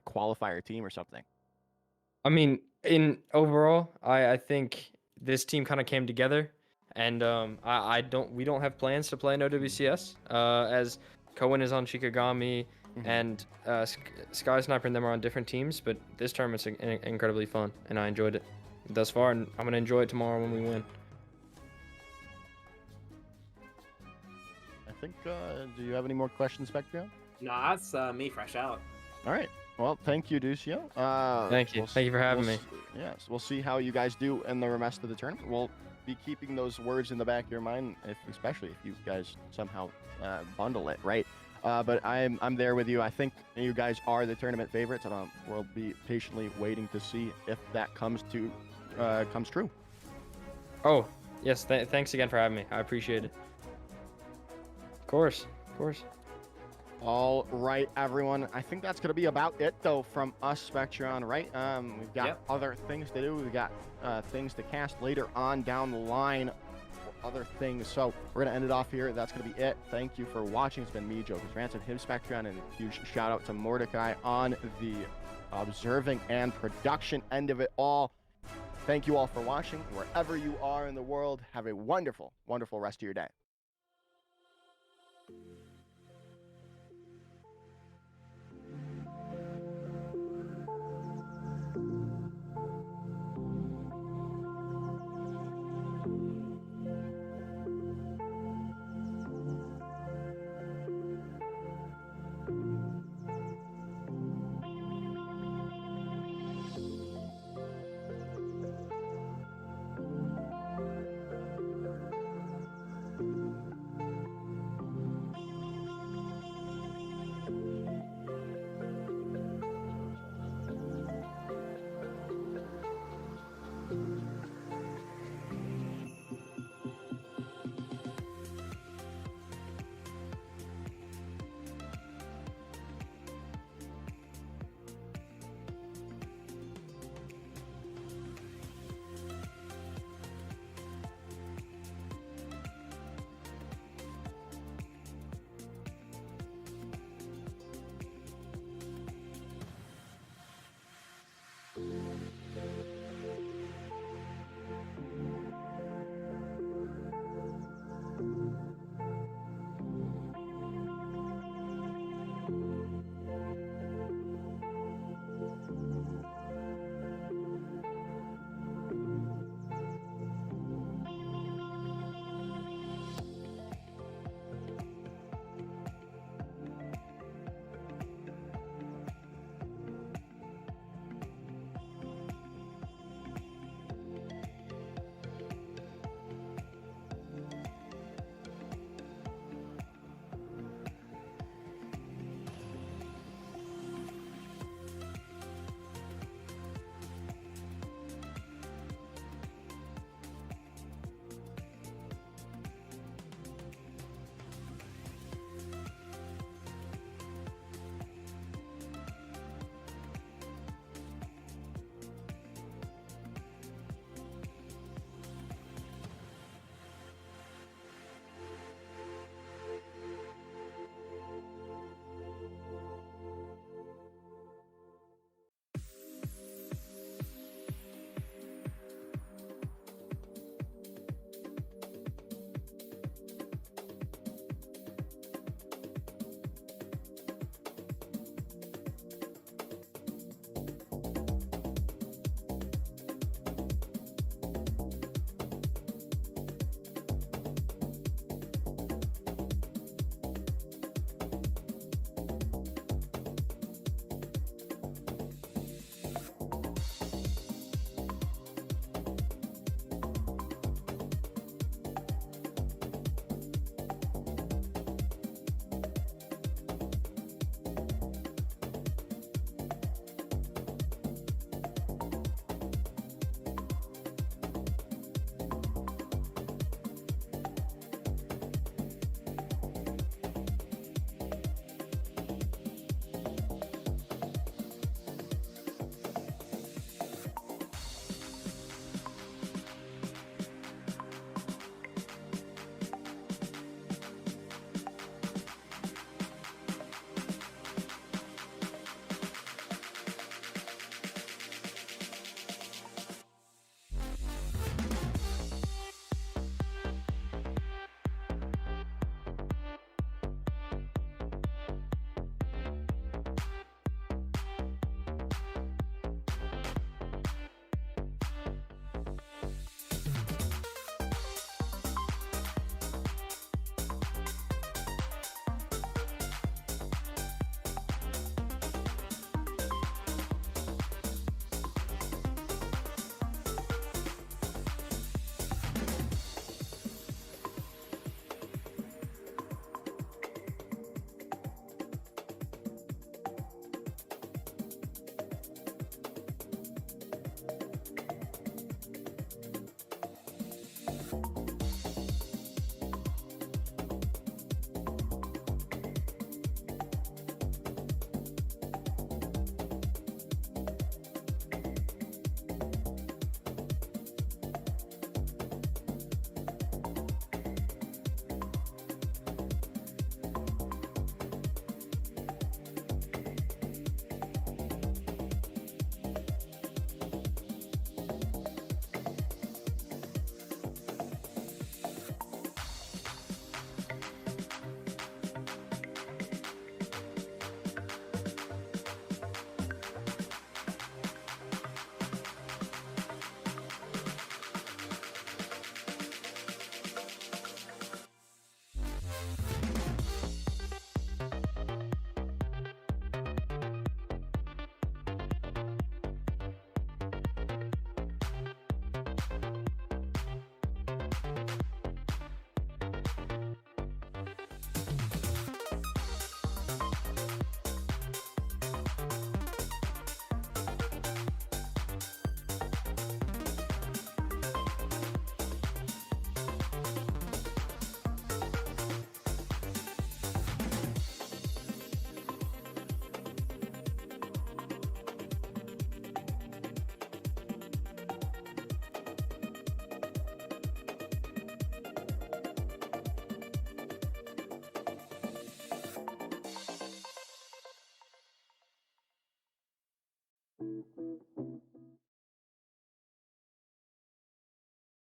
qualifier team or something? I mean, in overall, I think this team kind of came together, and we don't have plans to play in OWCS. As Cohen is on Shikigami, and Sky Sniper and them are on different teams, but this tournament's incredibly fun, and I enjoyed it thus far, and I'm gonna enjoy it tomorrow when we win. I think. Do you have any more questions, Spectrum? Nah, that's me fresh out. All right. Well, thank you, Ducio. Thank you. Thank you for having me. Yes, we'll see how you guys do in the rest of the tournament. We'll be keeping those words in the back of your mind, especially if you guys somehow bundle it, right? But I'm there with you. I think you guys are the tournament favorites, and we'll be patiently waiting to see if that comes true. Oh, yes. Thanks again for having me. I appreciate it. Of course. All right, everyone. I think that's going to be about it, though, from us, Spectron, right? We've got other things to do. We've got things to cast later on down the line for other things. So we're going to end it off here. That's going to be it. Thank you for watching. It's been me, Joker's Ransom, him, Spectron, and a huge shout out to Mordecai on the observing and production end of it all. Thank you all for watching. Wherever you are in the world, have a wonderful, wonderful rest of your day.